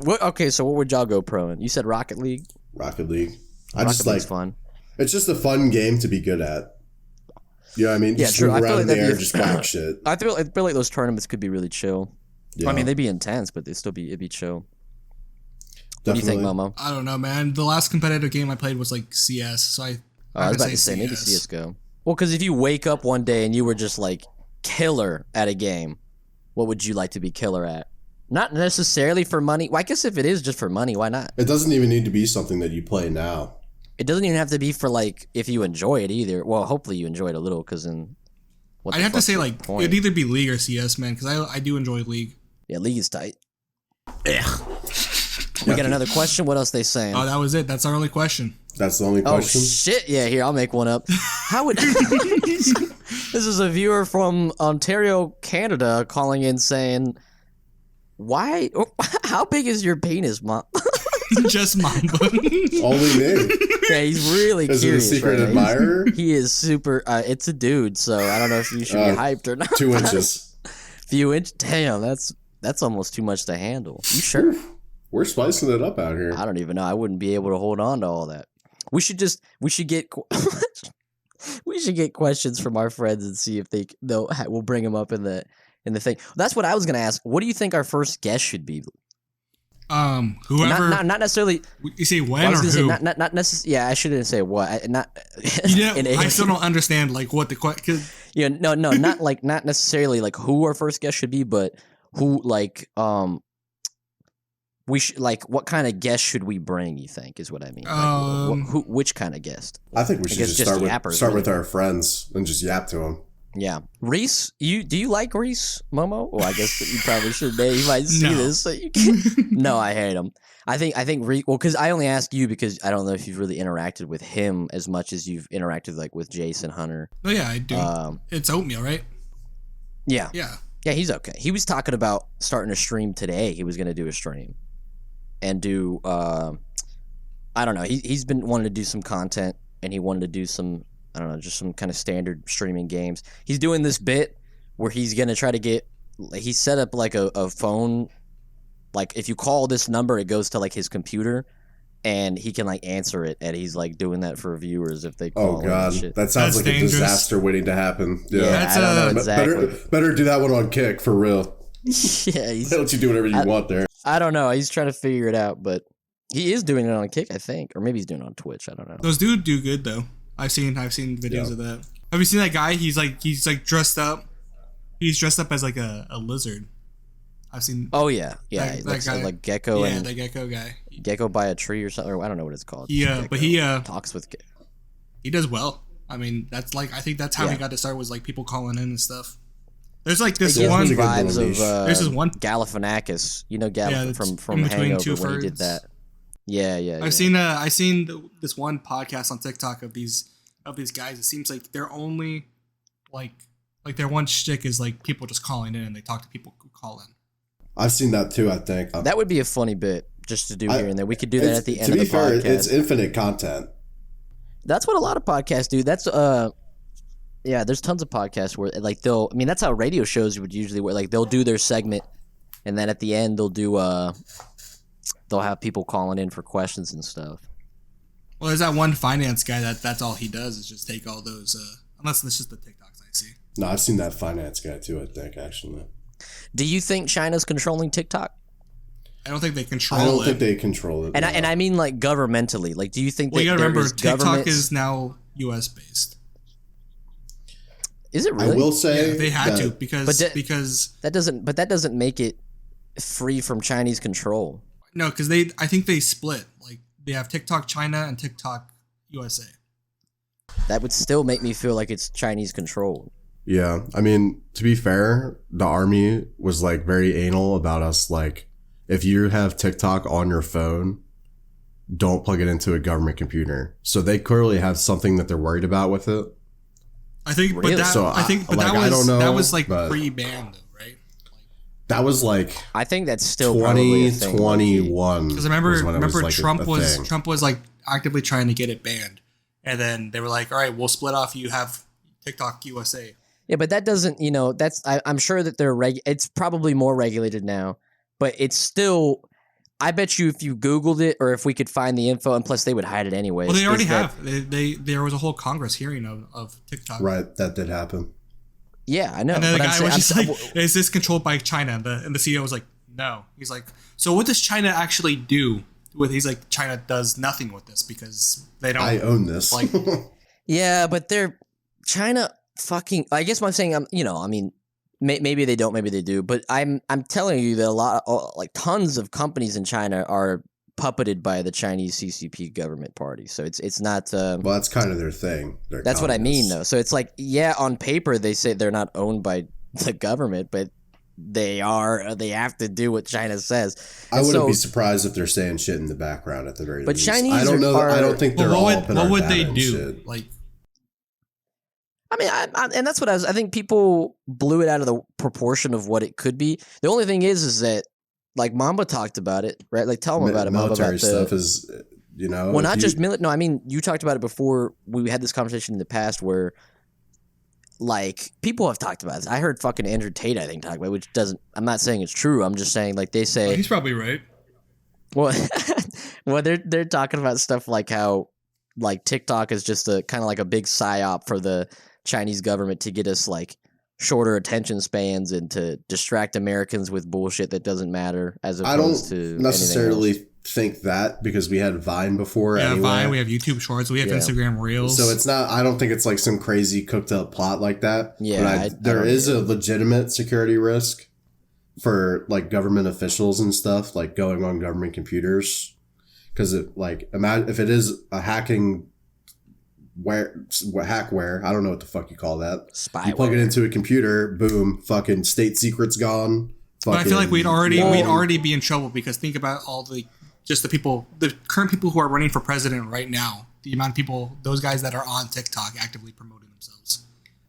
Okay, so what would y'all go pro in? You said Rocket League. Rocket League. I Rocket just League's like fun. it's just a fun game to be good at. You know what I mean? Yeah, Just true. move I feel around like in the that'd air, be just whack shit. I feel like those tournaments could be really chill. Yeah, I mean, they'd be intense, but it'd be chill. definitely. What do you think, Momo? I don't know, man. The last competitive game I played was like CS, so I was about to say maybe CS:GO. Well, because if you wake up one day and you were just like killer at a game, what would you like to be killer at? Not necessarily for money. Well, I guess if it is just for money, why not? It doesn't even need to be something that you play now. It doesn't even have to be for like if you enjoy it either. Well, hopefully you enjoy it a little, because then. I'd have to say like it'd either be League or CS, man, because I do enjoy League. Yeah, League is tight. We got another question. What else they saying? Oh, that was it. That's our only question. That's the only Oh question. shit! Yeah, here I'll make one up. How would this is a viewer from Ontario, Canada, calling in saying, "Why? How big is your penis, Mom?" Just Mamba. Only me. Yeah, he's really Is it a curious. secret right? admirer? He is super. It's a dude, so I don't know if you should be hyped or not. 2 inches. Few inch. Damn, that's almost too much to handle. You sure? We're spicing it up out here. I don't even know. I wouldn't be able to hold on to all that. We should get we should get questions from our friends and see if we'll bring them up in the thing. That's what I was gonna ask. What do you think our first guest should be? Whoever. Not necessarily. You say when I was or gonna who? say not necessarily. Yeah, I shouldn't say what. Not. I still don't understand like what the question. Yeah, no, not necessarily like who our first guest should be, but who we should like what kind of guest should we bring? You think is what I mean. Like, which kind of guest? I think we should just start yappers, with our friends and just yap to them. Yeah, Reese. Do you like Reese, Momo? Well, I guess you probably should. You might see this. So you can... No, I hate him. I think Reese. Well, because I only ask you because I don't know if you've really interacted with him as much as you've interacted like with Jason Hunter. Oh yeah, I do. It's oatmeal, right? Yeah. Yeah. Yeah, he's okay. He was talking about starting a stream today. He was going to do a stream and do. I don't know. He's been wanting to do some content, and he wanted to do some. I don't know, just some kind of standard streaming games. He's doing this bit where he's going to try to get. He set up like a phone. Like if you call this number, it goes to like his computer, and he can like answer it. And he's like doing that for viewers if they call. Oh god, shit. that sounds like dangerous. a disaster waiting to happen. Yeah, I don't know exactly. Better do that one on Kick for real. Yeah, They let you do whatever you want there. I don't know. He's trying to figure it out, but he is doing it on Kick, I think, or maybe he's doing it on Twitch. I don't know. Those dudes do good though. I've seen videos of that. Have you seen that guy? He's like dressed up. He's dressed up as like a lizard. I've seen. Oh yeah. That guy. Like Gecko. Yeah, and the gecko guy. Gecko by a tree or something. Or I don't know what it's called. Yeah, but he talks with. He does well. I mean, that's like I think that's how he got to start was like people calling in and stuff. There's like this it one gives me vibes of there's this one Galifianakis. You know from in between Hangover two when he did ferns. that. Yeah. I've seen this one podcast on TikTok of these guys. It seems like they're only like their one shtick is like people just calling in and they talk to people who call in. I've seen that too. I think that would be a funny bit just to do here and there. We could do that at the end of the podcast. To be fair, it's infinite content. That's what a lot of podcasts do. That's yeah. There's tons of podcasts where like that's how radio shows would usually work. Like they'll do their segment, and then at the end they'll have people calling in for questions and stuff. Well, there's that one finance guy that's all he does is just take all those. Unless it's just the TikToks I see. No, I've seen that finance guy too. I think actually. Do you think China's controlling TikTok? I don't think they control it. I don't think they control it. And I mean like governmentally. Like, do you think you gotta remember TikTok is now U.S. based. Is it really? I will say they had to because that doesn't make it free from Chinese control. No, because I think they split. Like they have TikTok China and TikTok USA. That would still make me feel like it's Chinese controlled. Yeah, I mean, to be fair, the army was like very anal about us. Like, if you have TikTok on your phone, don't plug it into a government computer. So they clearly have something that they're worried about with it. I think, really? That was like pre-banned, though, right? That was like I think that's still 2021. Because I remember like Trump was like actively trying to get it banned, and then they were like, "All right, we'll split off. You have TikTok USA." Yeah, but that doesn't, I'm sure that it's probably more regulated now, but it's still, I bet you if you Googled it or if we could find the info, and plus they would hide it anyway. Well, they already have. There was a whole Congress hearing of TikTok. Right, that did happen. Yeah, I know. And then the guy was just like, is this controlled by China? And the CEO was like, no. He's like, so what does China actually do with, he's like, China does nothing with this because they don't. I own this. Like, yeah, but China fucking, I guess what I'm saying, maybe they don't, maybe they do, but I'm telling you that tons of companies in China are puppeted by the Chinese CCP government party. So it's not. Well, that's kind of their thing. That's what I mean, though. So it's like, yeah, on paper they say they're not owned by the government, but they are. They have to do what China says. I wouldn't be surprised if they're saying shit in the background at the very least. But Chinese, I don't know. I don't think they're all up in our What would data they and do? shit. Like, I mean, and that's what I think people blew it out of the proportion of what it could be. The only thing is that, like, Mamba talked about it, right? Like, tell them about it. Mamba, military about stuff is, well, not just military. No, I mean, you talked about it before. We had this conversation in the past where, like, people have talked about this. I heard fucking Andrew Tate, I think, talk about it, which doesn't. I'm not saying it's true. I'm just saying, like, they say. he's probably right. Well, they're talking about stuff like how, like, TikTok is just a kind of like a big psyop for the Chinese government to get us, like, shorter attention spans and to distract Americans with bullshit that doesn't matter, as opposed to I don't necessarily think that, because we had Vine before. Yeah, anyway. Vine. We have YouTube Shorts. We have Instagram Reels. So it's not. I don't think it's like some crazy cooked up plot like that. Yeah, but there is a legitimate security risk for, like, government officials and stuff, like going on government computers, because imagine if it is a hackware, I don't know what the fuck you call that. Spyware. You plug it into a computer, boom, fucking state secrets gone. But I feel like we'd already be in trouble, because think about all the current people who are running for president right now. The amount of people, those guys that are on TikTok actively promoting themselves.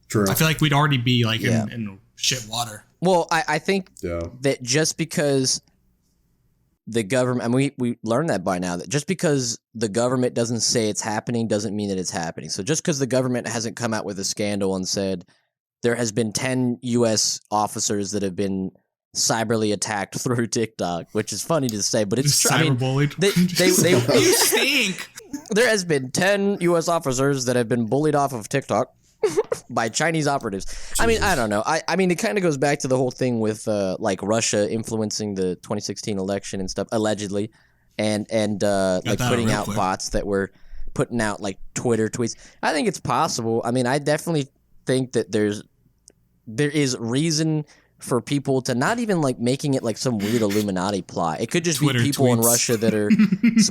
True. I feel like we'd already be like in shit water. Well, I think that just because the government, and we learned that by now, that just because the government doesn't say it's happening doesn't mean that it's happening. So just because the government hasn't come out with a scandal and said there has been 10 U.S. officers that have been cyberly attacked through TikTok, which is funny to say, but it's true. Cyberbullied. You stink. There has been 10 U.S. officers that have been bullied off of TikTok by Chinese operatives. Jesus. I mean, I don't know. I mean, it kind of goes back to the whole thing with like Russia influencing the 2016 election and stuff, allegedly, and like putting out bots that were putting out like Twitter tweets. I think it's possible. I mean, I definitely think that there is reason for people to not even like making it like some weird Illuminati plot. It could just Twitter be people tweets. In Russia that are.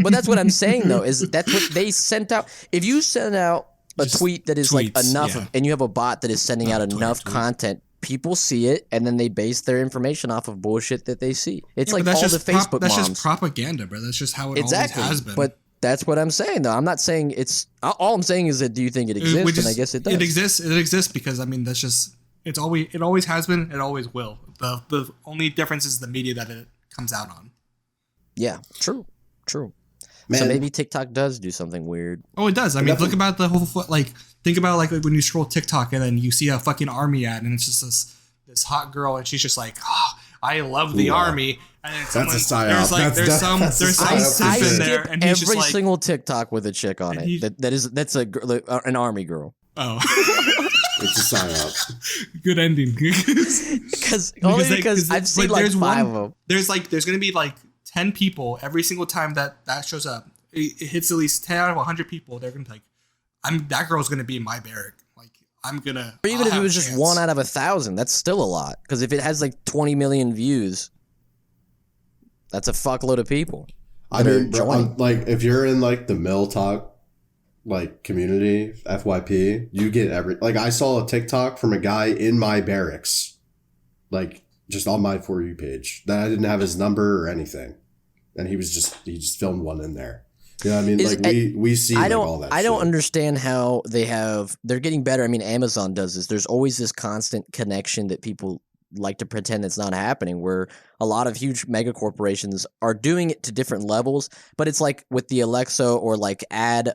But that's what I'm saying though. Is that's what they sent out? If you send out a tweet that is tweets, like enough, and you have a bot that is sending out enough content, people see it, and then they base their information off of bullshit that they see. It's like all the Facebook That's moms. just propaganda, bro. That's just how it always has been. But that's what I'm saying, though. I'm not saying it's. All I'm saying is that do you think it exists? And I guess it does. It exists. It exists because I mean that's just. It always has been. It always will. The only difference is the media that it comes out on. Yeah, true. Man. So maybe TikTok does do something weird. Oh, it does. I mean, look about the whole think about like when you scroll TikTok and then you see a fucking army ad and it's just this hot girl and she's just like, oh, I love the army. And then that's a psyop. There's some simp in there and he's every just like, single TikTok with a chick on it. That's an army girl. Oh. It's a psyop. Good ending. Because I've seen like 5 of them. There's going to be like 10 people every single time that shows up. It hits at least 10 out of 100 people. They're going to be like, that girl's going to be in my barrack. Like, I'm going to. Or even if it was just 1 out of 1,000, that's still a lot. Because if it has like 20 million views, that's a fuckload of people. I mean, bro, like, if you're in like the Mill Talk like community, FYP, you get like I saw a TikTok from a guy in my barracks, like just on my For You page, that I didn't have his number or anything, and he just filmed one in there. You know what I mean? Like we see all that. I don't understand how they're getting better. I mean, Amazon does this. There's always this constant connection that people like to pretend it's not happening, where a lot of huge mega corporations are doing it to different levels, but it's like with the Alexa or like ad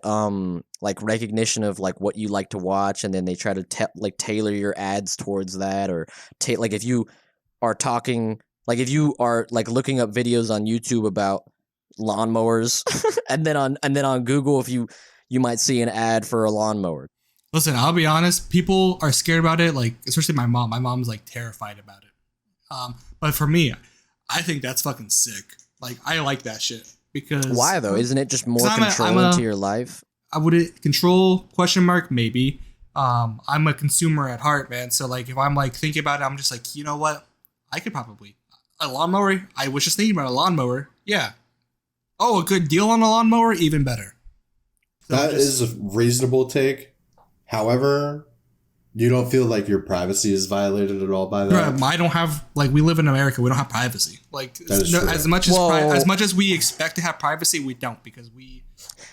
like recognition of like what you like to watch, and then they try to like tailor your ads towards that, or like if you are talking, like if you are like looking up videos on YouTube about lawnmowers and then on Google, if you might see an ad for a lawnmower. Listen, I'll be honest. People are scared about it, like especially my mom. My mom's like terrified about it. But for me, I think that's fucking sick. Like I like that shit because why though? Isn't it just more control into your life? I would control ? Maybe. I'm a consumer at heart, man. So like if I'm like thinking about it, I'm just like, you know what? I could probably a lawnmower. I was just thinking about a lawnmower. Yeah. Oh, a good deal on a lawnmower, even better. So that is a reasonable take. However, you don't feel like your privacy is violated at all by that? I don't have, like, we live in America. We don't have privacy. Like, as much as we expect to have privacy, we don't, because we,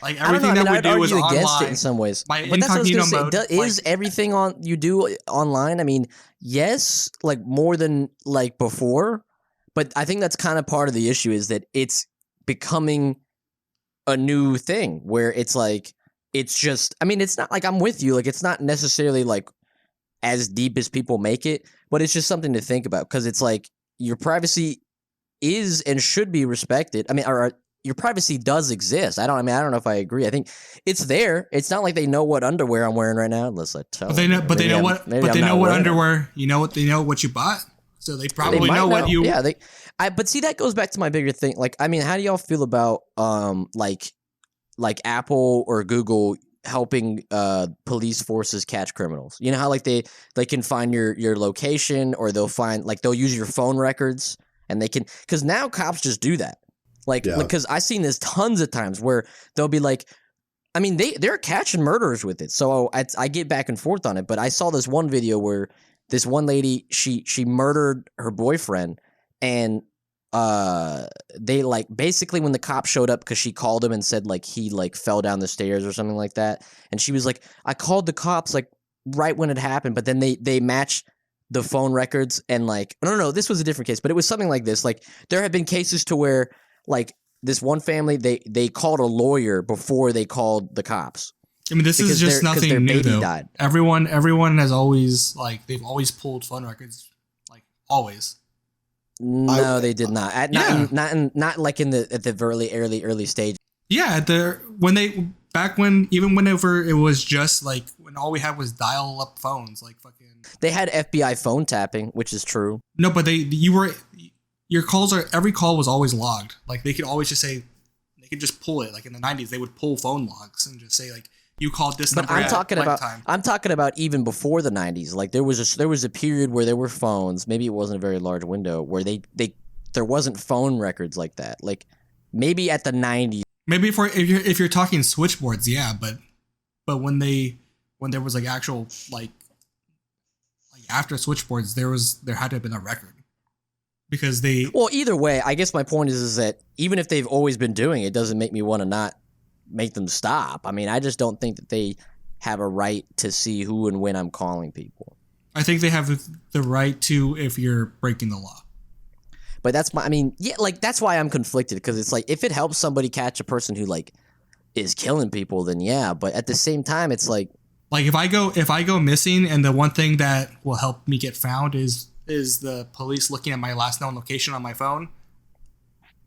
like, everything that we do is online. Against it in some ways. But that's what I was going to say. Is everything you do online? I mean, yes, like, more than, like, before. But I think that's kind of part of the issue, is that it's becoming a new thing where it's like, it's just, I mean, it's not like I'm with you. Like, it's not necessarily like as deep as people make it, but it's just something to think about, because it's like your privacy is and should be respected. I mean, or your privacy does exist. I don't know if I agree. I think it's there. It's not like they know what underwear I'm wearing right now, unless I tell them. But they know what underwear. You know what, they know what you bought, so they probably know what you. Yeah, but see, that goes back to my bigger thing. Like, I mean, how do y'all feel about like Apple or Google helping police forces catch criminals? You know how like they can find your location, or they'll use your phone records, and they can, because now cops just do that. Like, because I've seen this tons of times where they'll be like, I mean, they're catching murderers with it. So I get back and forth on it, but I saw this one video where this one lady, she murdered her boyfriend, and they like basically when the cop showed up, because she called him and said like he like fell down the stairs or something like that, and she was like, I called the cops like right when it happened, but then they matched the phone records, and like no, this was a different case, but it was something like this. Like, there have been cases to where like this one family, they called a lawyer before they called the cops. I mean, this is just nothing new though. Died. Everyone has always, like, they've always pulled phone records, like, always. No, they did not. Not like at the very early stage. Yeah, whenever it was just like when all we had was dial up phones, like fucking. They had FBI phone tapping, which is true. No, but your calls every call was always logged. Like, they could always just say, they could just pull it. Like in the 90s, they would pull phone logs and just say like, you called this number. But I'm talking about even before the 90s. Like, there was a period where there were phones. Maybe it wasn't a very large window where there wasn't phone records like that. Like, maybe at the 90s. Maybe if you're talking switchboards, yeah, but when there was like actual like after switchboards, there had to have been a record, because well, either way, I guess my point is that even if they've always been doing it, doesn't make me want to not make them stop. I mean, I just don't think that they have a right to see who and when I'm calling people. I think they have the right to if you're breaking the law. But that's that's why I'm conflicted, because it's like, if it helps somebody catch a person who like is killing people, then yeah. But at the same time, it's like if I go missing, and the one thing that will help me get found is the police looking at my last known location on my phone.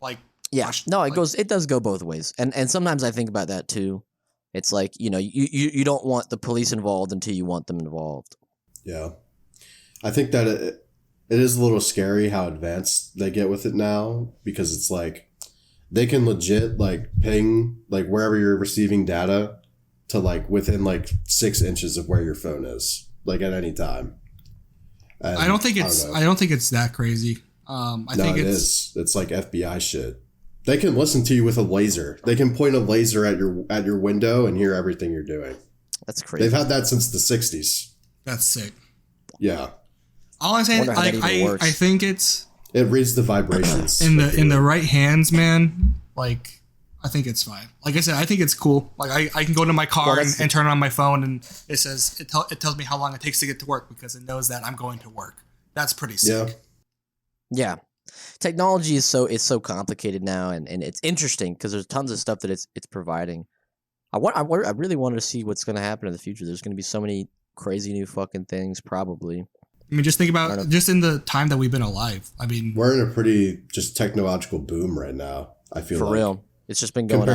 Like, yeah, no, it does go both ways, and sometimes I think about that too. It's like, you don't want the police involved until you want them involved. Yeah, I think that it is a little scary how advanced they get with it now, because it's like they can legit like ping like wherever you're receiving data to like within like 6 inches of where your phone is, like at any time. And I don't think it's that crazy. It is. It's like FBI shit. They can listen to you with a laser. They can point a laser at your window and hear everything you're doing. That's crazy. They've had that since the 60s. That's sick. Yeah. All I'm saying, I think it reads the vibrations in the right hands, man. Like, I think it's fine. Like I said, I think it's cool. Like, I can go to my car and turn on my phone, and it tells me how long it takes to get to work, because it knows that I'm going to work. That's pretty sick. Yeah. Technology is so complicated now, and it's interesting because there's tons of stuff that it's providing. I really wanted to see what's going to happen in the future. There's going to be so many crazy new fucking things, probably. I mean, just think about just in the time that we've been alive. I mean, we're in a pretty just technological boom right now. I feel for real. It's just been going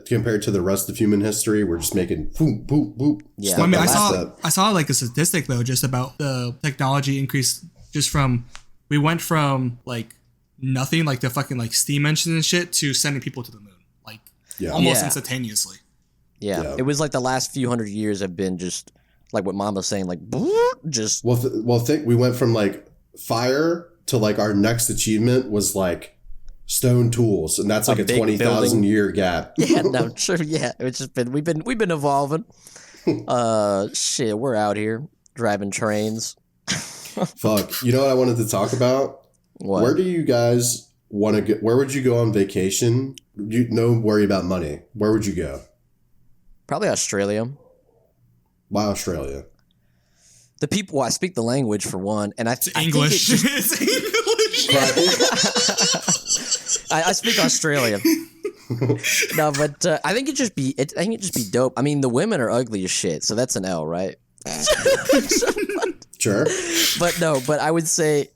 compared to the rest of human history. We're just making boom, boom, boom. Yeah, well, I mean, I saw like a statistic though, just about the technology increase. Just from we went from like nothing, like the fucking like steam engines and shit, to sending people to the moon, like almost instantaneously. Yeah, it was like the last few hundred years have been just like what Mom was saying, like just. Think we went from like fire to like our next achievement was like stone tools, and that's like a 20,000 year gap. Yeah, no, sure, yeah. It's just been we've been evolving. Shit, we're out here driving trains. Fuck, you know what I wanted to talk about? What? Where do you guys want to get? Where would you go on vacation? No worry about money. Where would you go? Probably Australia. Why Australia? The people, I speak the language for one, and It's English. It's English. I speak Australian. No, but I think it'd just be dope. I mean, the women are ugly as shit, so that's an L, right? Sure. But I would say,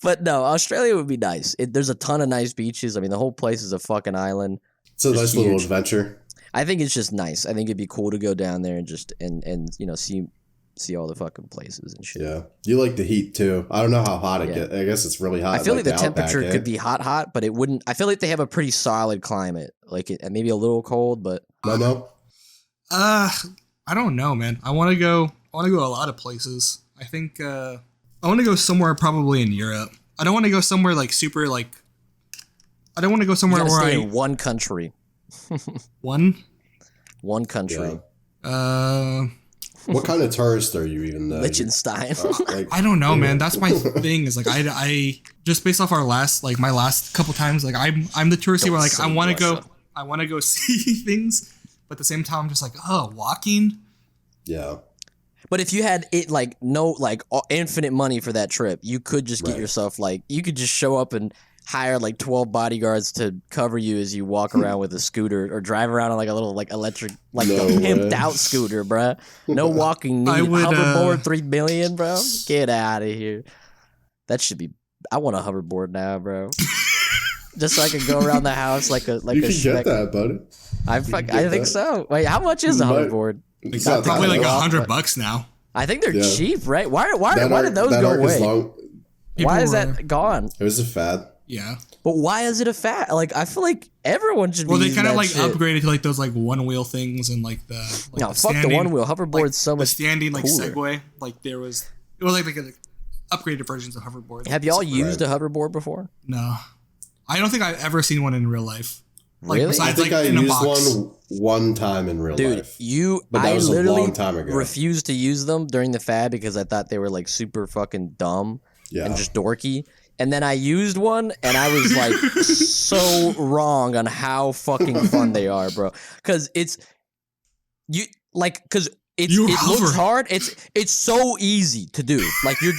but no, Australia would be nice. There's a ton of nice beaches. I mean, the whole place is a fucking island. It's a nice little adventure. I think it's just nice. I think it'd be cool to go down there and just and you know see all the fucking places and shit. Yeah, you like the heat too. I don't know how hot it gets. I guess it's really hot. I feel like the temperature could be hot, but it wouldn't. I feel like they have a pretty solid climate. Like maybe a little cold, but no. I don't know, man. I want to go a lot of places. I think I want to go somewhere probably in Europe. I don't want to go somewhere like super like. I don't want to go somewhere where in one country. One country. Yeah. What kind of tourist are you even? Liechtenstein. I don't know, man. That's my thing. Is like I just based off my last couple times. Like I'm the touristy where like I want to go see things, but at the same time I'm just like walking. Yeah. But if you had it like infinite money for that trip, you could just get yourself like you could just show up and hire like 12 bodyguards to cover you as you walk around with a scooter or drive around on like a little like electric a pimped out scooter, bruh. No walking need. Hoverboard 3 million, bro. Get out of here. That should be. I want a hoverboard now, bro. Just so I can go around the house like a you can get that, buddy. I think so. Wait, how much is a hoverboard? Probably like $100 now. I think they're cheap, right? Why did those go away? Why is that gone? It was a fad. Yeah. But why is it a fad? Like, I feel like everyone should be using that. Well, they kind of like upgraded to like those like one wheel things and like the no, fuck the one wheel. Hoverboard's so much the standing like cooler. Segway. Like it was like upgraded versions of hoverboards. Have y'all used a hoverboard before? No. I don't think I've ever seen one in real life. Like, really? Besides, I think I used one time in real life. But that was a long time ago. Refused to use them during the fad because I thought they were like super fucking dumb and just dorky. And then I used one, and I was like so wrong on how fucking fun they are, bro. Because it looks hard. It's so easy to do. Like you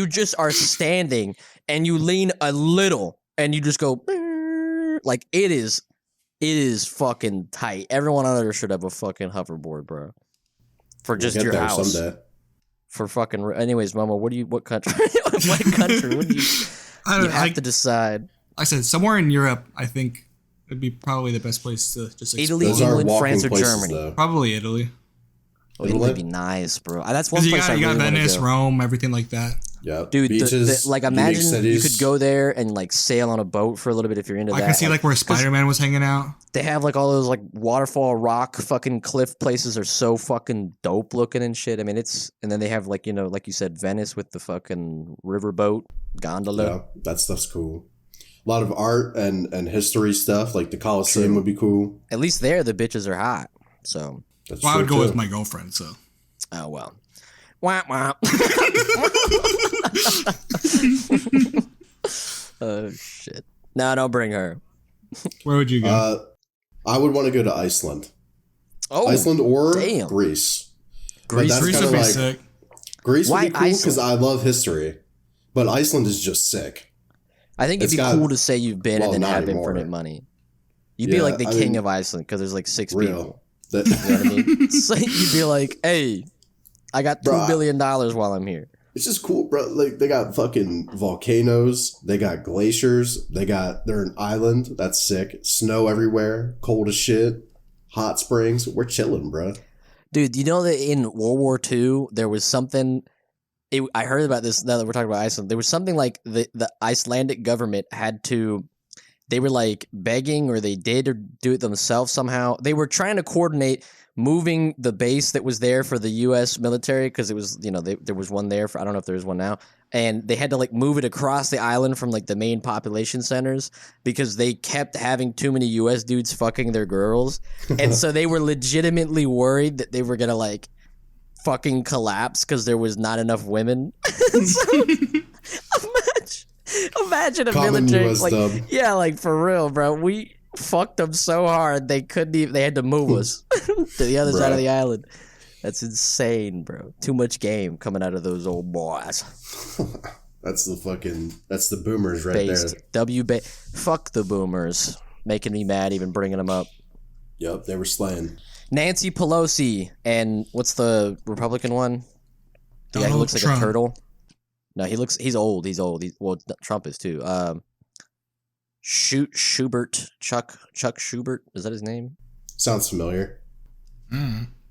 just are standing and you lean a little and you just go like it is fucking tight. Everyone on Earth should have a fucking hoverboard, bro. For just your house. Someday. For fucking. Anyways, Momo, what country? What country? What do you? You have to decide. I said somewhere in Europe. I think would be probably the best place to just explore. Italy, England, France, or Germany. Though. Probably Italy. Oh, Italy would be nice, bro. That's one place I really got want to Venice, go. Rome, everything like that. Yeah, dude. Beaches, like imagine you could go there and like sail on a boat for a little bit if you're into that. I can see like where Spider-Man was hanging out. They have like all those like waterfall, rock, fucking cliff places are so fucking dope looking and shit. I mean, and then they have like like you said, Venice with the fucking riverboat gondola. Yeah, that stuff's cool. A lot of art and history stuff, like the Colosseum would be cool. At least there, the bitches are hot. So I would go with my girlfriend. So. Oh well. Wah, wah. Oh shit! No, don't bring her. Where would you go? I would want to go to Iceland. Oh, Iceland or damn. Greece. Greece would be sick. Greece would Why be cool because Iceland? I love history, but Iceland is just sick. I think It's it'd be got- cool to say you've been well, and then not have anymore. infinite money. You'd be Yeah, like the I king mean, of Iceland because there's like 6 real. people. That, You know what I mean? So you'd be like, hey, I got Bro, $2 billion while I'm here. it's just cool, bro. Like they got fucking volcanoes, they got glaciers, they're an island. That's sick. Snow everywhere, cold as shit, hot springs. We're chilling, bro. Dude, you know that in World War II, there was something. I heard about this now that we're talking about Iceland. There was something like the Icelandic government had to. They were like begging, or they did or do it themselves somehow. They were trying to coordinate moving the base that was there for the U.S. military because it was, there was one there for, I don't know if there's one now, and they had to like move it across the island from like the main population centers because they kept having too many U.S. dudes fucking their girls, and so they were legitimately worried that they were gonna like fucking collapse because there was not enough women. So, imagine a Common military US like dub. yeah, like for real, bro. We fucked them so hard they couldn't even. They had to move us to the other side of the island. That's insane, bro. Too much game coming out of those old boys. That's the boomers right Based there. Fuck the boomers, making me mad even bringing them up. Yep, they were slaying. Nancy Pelosi and what's the Republican one? The guy who Donald looks like Trump. a turtle. No, he's old. Well, Trump is too. Chuck Schubert. Is that his name? Sounds familiar.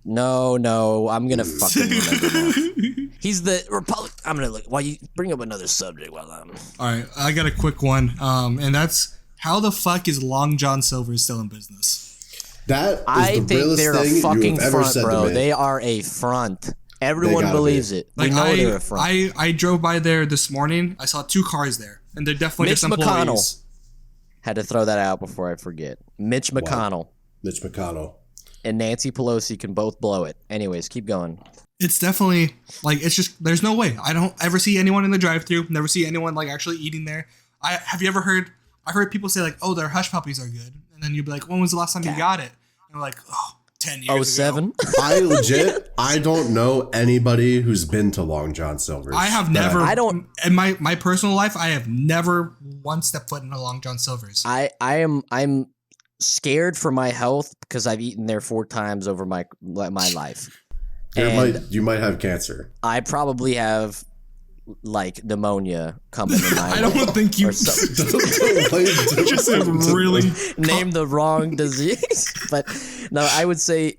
No, I'm gonna fucking remember now. He's the Republic. I'm gonna look. While you bring up another subject while I'm. All right, I got a quick one, and that's how the fuck is Long John Silver still in business? That is I the think realest they're a thing you fucking have ever front, said bro. to me. They are a front. Everyone gotta believes be. it. We know they're a front. I drove by there this morning. I saw 2 cars there, and they're definitely Mitch just employees. Had to throw that out before I forget. Mitch McConnell Mitch McConnell. and Nancy Pelosi can both blow it. Anyways, keep going. It's definitely like it's just there's no way. I don't ever see anyone in the drive-thru. Never see anyone like actually eating there. Have you ever heard? I've heard people say like, "Oh, their hush puppies are good," and then you'd be like, "When was the last time you got it?" And they're like, "Oh, 10 years 07? ago." I don't know anybody who's been to Long John Silver's. I have never. I don't- In my personal life, I have never once stepped foot in a Long John Silver's. I'm scared for my health because I've eaten there 4 times over my life. You might have cancer. I probably have like pneumonia coming in my I don't think you or something. just have really. Name the wrong disease. But no, I would say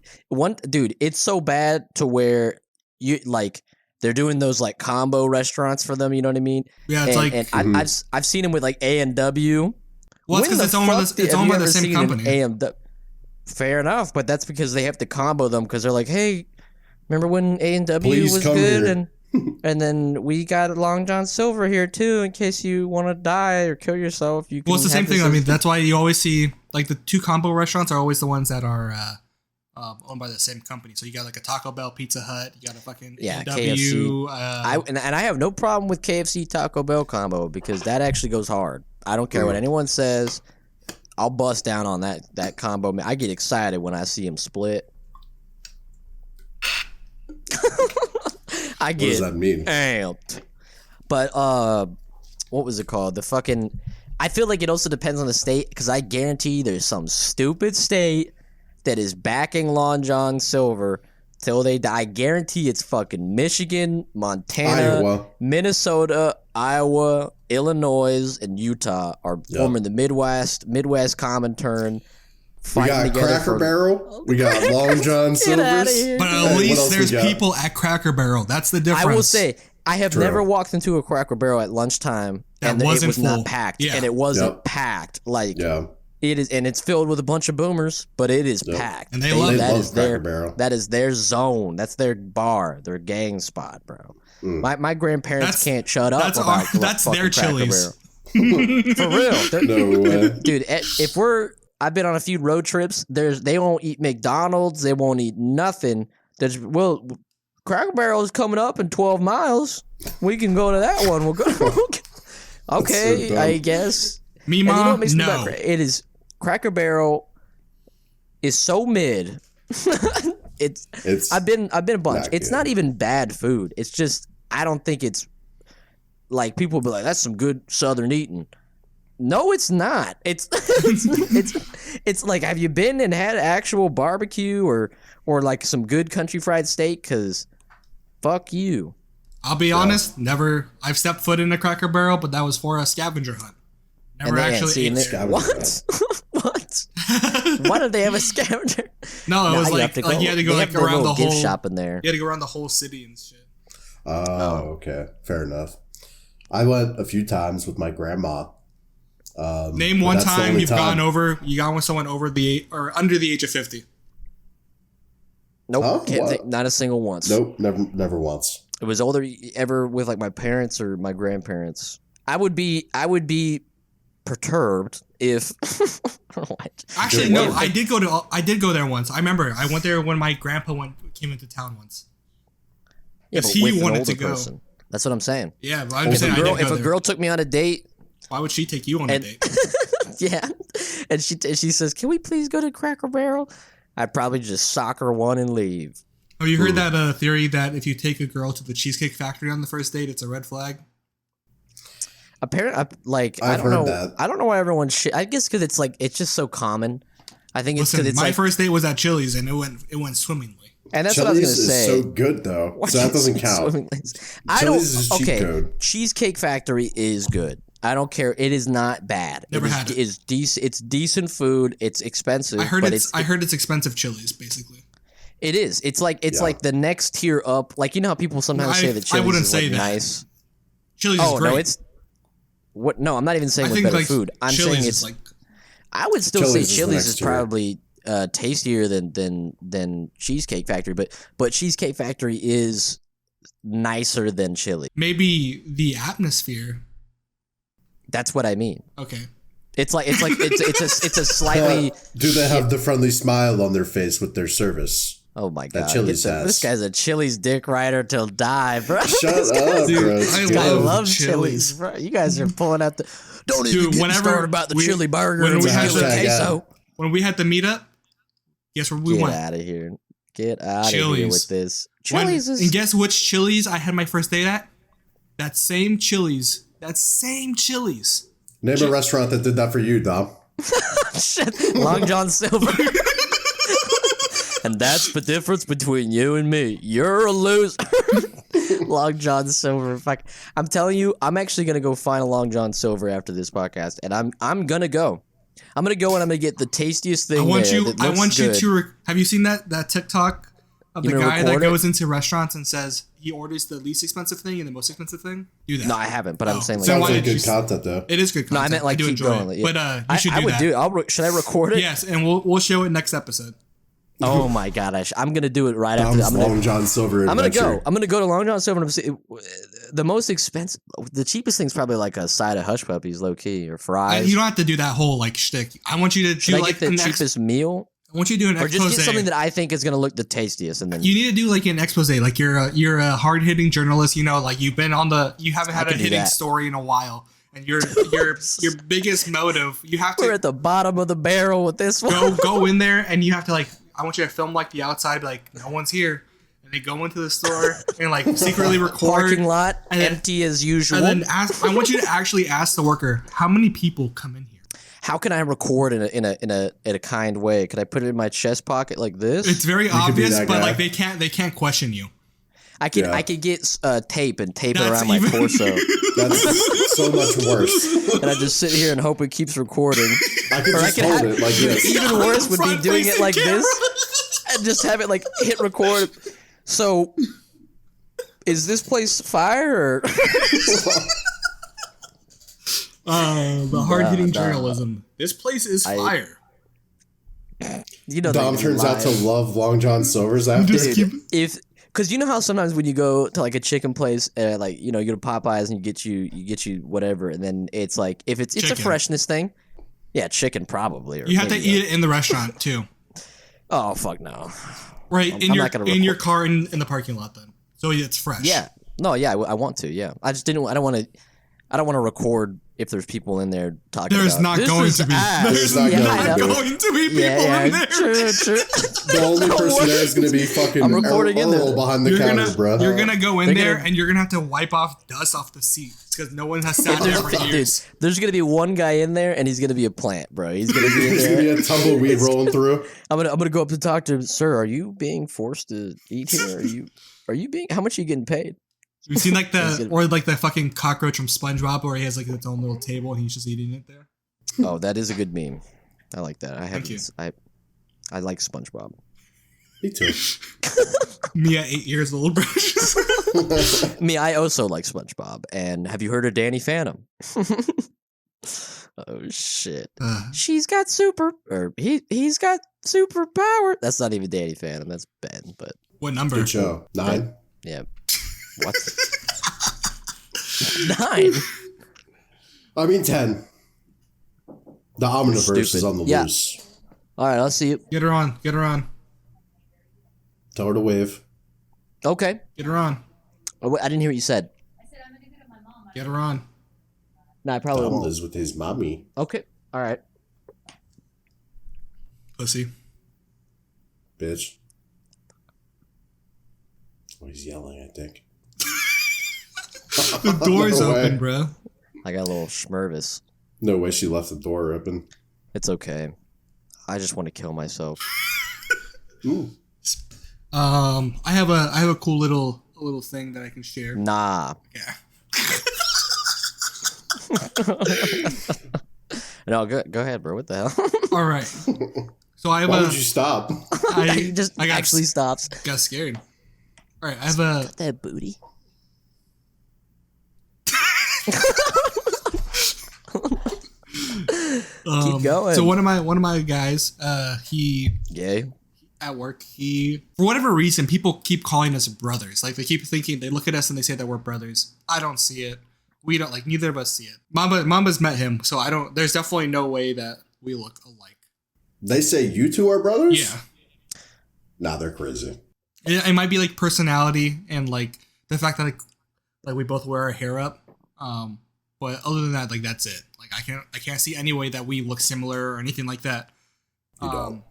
dude, it's so bad to where you like they're doing those like combo restaurants for them, you know what I mean? Yeah, it's like. and I've seen them with like A&W. Well, it's because it's owned by the same company. A&W? Fair enough, but that's because they have to combo them because they're like, hey, remember when A&W Please was come good here. and then we got Long John Silver here too in case you want to die or kill yourself. You can Well, it's the same have this thing. I mean, as- that's why you always see like the 2 combo restaurants are always the ones that are owned by the same company. So you got like a Taco Bell, Pizza Hut. You got a fucking KFC. And I have no problem with KFC Taco Bell combo because that actually goes hard. I don't care what anyone says. I'll bust down on that combo. I get excited when I see them split. I get What does that mean? amped. But what was it called? The fucking. I feel like it also depends on the state because I guarantee there's some stupid state that is backing Long John Silver till they die. I guarantee it's fucking Michigan, Montana, Iowa. Minnesota, Iowa, Illinois, and Utah are forming the Midwest Comintern. We Fighting got together Cracker for- Barrel. We got Long John Get outta Silver's. here. but Hey, at what least else we there's got? people at Cracker Barrel. That's the difference. I will say, I have True. never walked into a Cracker Barrel at lunchtime That and it wasn't was not full. packed. Yeah. And it wasn't Yep. packed. Like Yeah. it is, and it's filled with a bunch of boomers, but it is Yep. packed. And they love it. that They is love their Cracker Barrel. that is their zone. That's their bar, their gang spot, bro. My grandparents can't shut up that's about that's fucking their Cracker Chili's. Barrel. For real. No way. Dude, if I've been on a few road trips. They won't eat McDonald's. They won't eat nothing. Cracker Barrel is coming up in 12 miles. We can go to that one. We'll go. Okay, so dumb. I guess. Me, And you know mom, what makes me no. mad? It is Cracker Barrel is so mid. I've been a bunch. not It's good. not even bad food. It's just I don't think it's like people will be like, that's some good Southern eating. No, it's not. It's like, have you been and had actual barbecue or like some good country fried steak? Because fuck you. I'll be honest, never. I've stepped foot in a Cracker Barrel, but that was for a scavenger hunt. Never actually ate there. What? What? Why did they have a scavenger? No, it was like you had to go like around the whole gift shop in there. You had to go around the whole city and shit. Oh, okay. Fair enough. I went a few times with my grandma. Name but one that's the time only you got with someone over or under the age of 50. Nope, Huh? can't What? think, not a single once. Nope, never once. It was older ever with like my parents or my grandparents. I would be perturbed if. Actually, Dude, no, what? I did go there once. I remember I went there when my grandpa came into town once. Yeah, Because but he with an wanted older to go. Person. That's what I'm saying. Yeah, but I'm saying If a girl took me on a date, why would she take you on a date? yeah, and she says, "Can we please go to Cracker Barrel?" I'd probably just sock her one and leave. Have you heard that theory that if you take a girl to the Cheesecake Factory on the first date, it's a red flag? Apparently, I've heard know. that. I don't know why everyone. I guess because it's just so common. I think it's because it's my like first date was at Chili's and it went swimmingly. And that's Chili's what I was going to say. is so good though, so that doesn't count. I don't. Chili's is a cheat Okay, code. Cheesecake Factory is good. I don't care. It is not bad. Never had it. It's decent. It's decent food. It's expensive. I heard but it's expensive Chili's basically. It is. It's like the next tier up. Like, you know how people sometimes say that Chili's wouldn't is say like that. nice. Chili's is great. No, it's what? No, I'm not even saying I with think better like food. I'm Chili's saying is it's like I would still Chili's say is the Chili's next is tier. probably tastier than Cheesecake Factory, but Cheesecake Factory is nicer than Chili's. maybe the atmosphere. That's what I mean. Okay. It's a slightly. Do they have the friendly smile on their face with their service? Oh my god! Chili's has. This guy's a Chili's dick rider till die, bro. Shut up, Dude, bro. I I love love Chili's. Chili's, bro. You guys are pulling out the. Don't even Dude, get me whenever started about the we- chili burger when and we the had chili the- queso. When we had the meetup, guess where we Get went? out of here! Get out of here Chili's. with this. When- Chili's is. and guess which Chili's I had my first date at? That same Chili's. Name a restaurant that did that for you, Dom. Shit. Long John Silver. And that's the difference between you and me. You're a loser. Long John Silver. Fuck. I'm telling you, I'm actually gonna go find a Long John Silver after this podcast, and I'm gonna go. I'm gonna go and I'm gonna get the tastiest thing. I want there you. that I looks want you good. to. Have you seen that TikTok of You the gonna guy that record it? goes into restaurants and says he orders the least expensive thing and the most expensive thing? Do that. No, I haven't, but Oh, I'm saying like. so Sounds why like did good you- content though. It is good content. No, I meant like do keep enjoy going. it. But you should I do would that. do. Should I record it? Yes, and we'll show it next episode. Oh my god! I'm gonna do it right after. Dom's Long John Silver I'm gonna adventure. go. I'm gonna go to Long John Silver. And see, the most expensive, the cheapest thing's probably like a side of hush puppies, low key, or fries. You don't have to do that whole like shtick. I want you to Should do I like get the an cheapest meal, I want you to do an or expose. just get something that I think is gonna look the tastiest, and then You need to do like an expose. Like you're a hard hitting journalist. You know, like you haven't had a can do hitting that. story in a while, and your biggest motive. You have we're to at the bottom of the barrel with this one. go in there, and you have to like. I want you to film like the outside, be like no one's here, and they go into the store and like secretly record. Parking lot and then- empty as usual. And then I want you to actually ask the worker how many people come in here. How can I record in a kind way? Could I put it in my chest pocket like this? It's very could be obvious, that but guy. like they can't question you. I could Yeah. I could get tape and tape it That's around my even- torso, That's so much worse. and I just sit here and hope it keeps recording. I could Or I just could hold have- it like this. Even worse would be Front doing it facing like camera. this and just have it like hit record. So, is this place fire or? The hard hitting nah. journalism. This place is fire. You know, Dom they're turns out to lying. love Long John Silver's after. Dude, because you know how sometimes when you go to like a chicken place, like you go to Popeyes and you get you whatever, and then it's like if it's a Chicken. freshness thing, yeah, chicken probably. Or You have to maybe eat it in the restaurant too. Oh fuck no! Right, I'm not gonna in your record- car in the parking lot then. So it's fresh. Yeah, no, yeah, I want to. Yeah, I just didn't. I don't want to record if there's people in there talking There's about, not "This going is to be. ass." There's not not going to be. going to be people in there. True. The only person there is going to be fucking I'm recording in there. Earl behind the counter, bro. You're gonna go in They're there gonna- and you're gonna have to wipe off dust off the seats because no one has sat there for years. Dude, there's gonna be one guy in there, and he's gonna be a plant, bro. He's gonna be in There's going to there. be a tumbleweed rolling through. I'm gonna go up to talk to him. Sir, are you being forced to eat here? Are you being? How much are you getting paid? You've seen like the fucking cockroach from SpongeBob where he has like its own little table and he's just eating it there. Oh, that is a good meme. I like that. Thank you. I like SpongeBob. Me too. Me at 8 years old, bro. Me, I also like SpongeBob. And have you heard of Danny Phantom? Oh shit. He's got super power. That's not even Danny Phantom. That's Ben. But What number? Good show. 9? yeah. What? 9. I mean 10. The Omniverse is Stupid. on the Yeah. loose. All right, I'll see you. Get her on. Get her on. Tell her to wave. Okay. Get her on. Oh, wait, I didn't hear what you said. I said I'm gonna go to my mom. Get her on. No, I probably Dom won't. lives with his mommy. Okay. All right. Pussy. Bitch. Oh, he's yelling, I think. The door's No way. open, bro. I got a little schmervis. No way she left the door open. It's okay. I just want to kill myself. Ooh. I have a cool little thing that I can share. Nah. Yeah. No, go ahead, bro. What the hell? All right. So I have Why would you stop? He just I got actually stops. got scared. All right, I have a That booty. Keep going. So one of my guys, he Yay. at work, he for whatever reason people keep calling us brothers. Like they keep thinking they look at us and they say that we're brothers. I don't see it. We don't like neither of us see it. Mamba's met him, so I don't. There's definitely no way that we look alike. They say you two are brothers? Yeah, Nah, they're crazy. it might be like personality and like the fact that like we both wear our hair up. But other than that, like that's it. Like I can't see any way that we look similar or anything like that. You don't.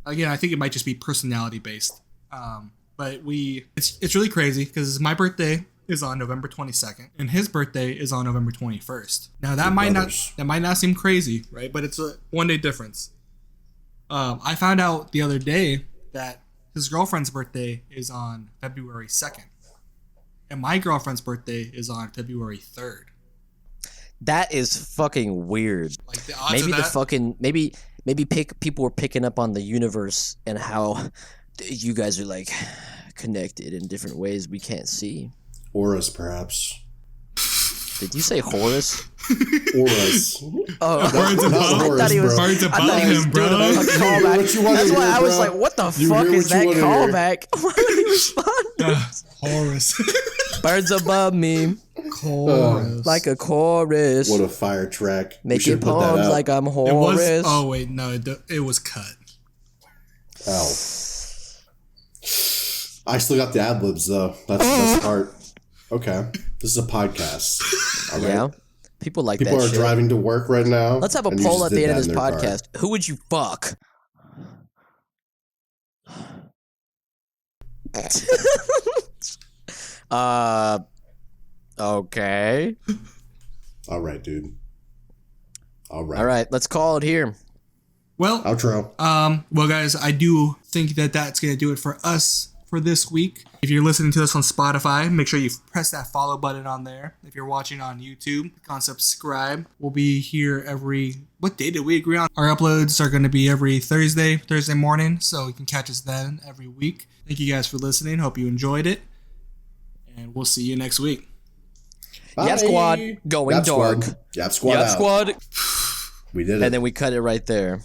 Again, I think it might just be personality based. But it's really crazy because my birthday is on November 22nd and his birthday is on November 21st. Now that Good might brothers. not seem crazy, right? But it's a 1 day difference. I found out the other day that his girlfriend's birthday is on February 2nd. And my girlfriend's birthday is on February 3rd. That is fucking weird. Like the odds Maybe of the that, fucking people were picking up on the universe and how you guys are like connected in different ways we can't see. Auras, perhaps. Did you say Horus? Auras. Oh, Birds above, Horus, I thought he was. bro. birds I above thought he was him, doing bro. a callback. what you wanna That's why hear, I was bro. like, "What the You fuck hear is what that you wanna hear. callback?" Why did he respond? Horus. Birds above me, Horus. like a chorus, What a fire track. We making should put that poems out. like I'm It Horus. was. Oh wait, no, it was cut. Ow. I still got the ad libs though. That's the best part. Okay. This is a podcast. All right. Yeah, people like People that are shit. driving to work right now. Let's have a and you poll just at the did end of that this in their car. podcast. Who would you fuck? Okay. All right, dude. All right. All right, let's call it here. Well, Outro. well, guys, I do think that that's gonna do it for us for this week. If you're listening to us on Spotify, make sure you press that follow button on there. If you're watching on YouTube, click on subscribe. We'll be here what day did we agree on? Our uploads are going to be every Thursday morning, so you can catch us then every week. Thank you guys for listening. Hope you enjoyed it, and we'll see you next week. Bye. Yap Squad going Yap dark. Squad. Yap Squad Yap out. Squad. We did it. And then we cut it right there.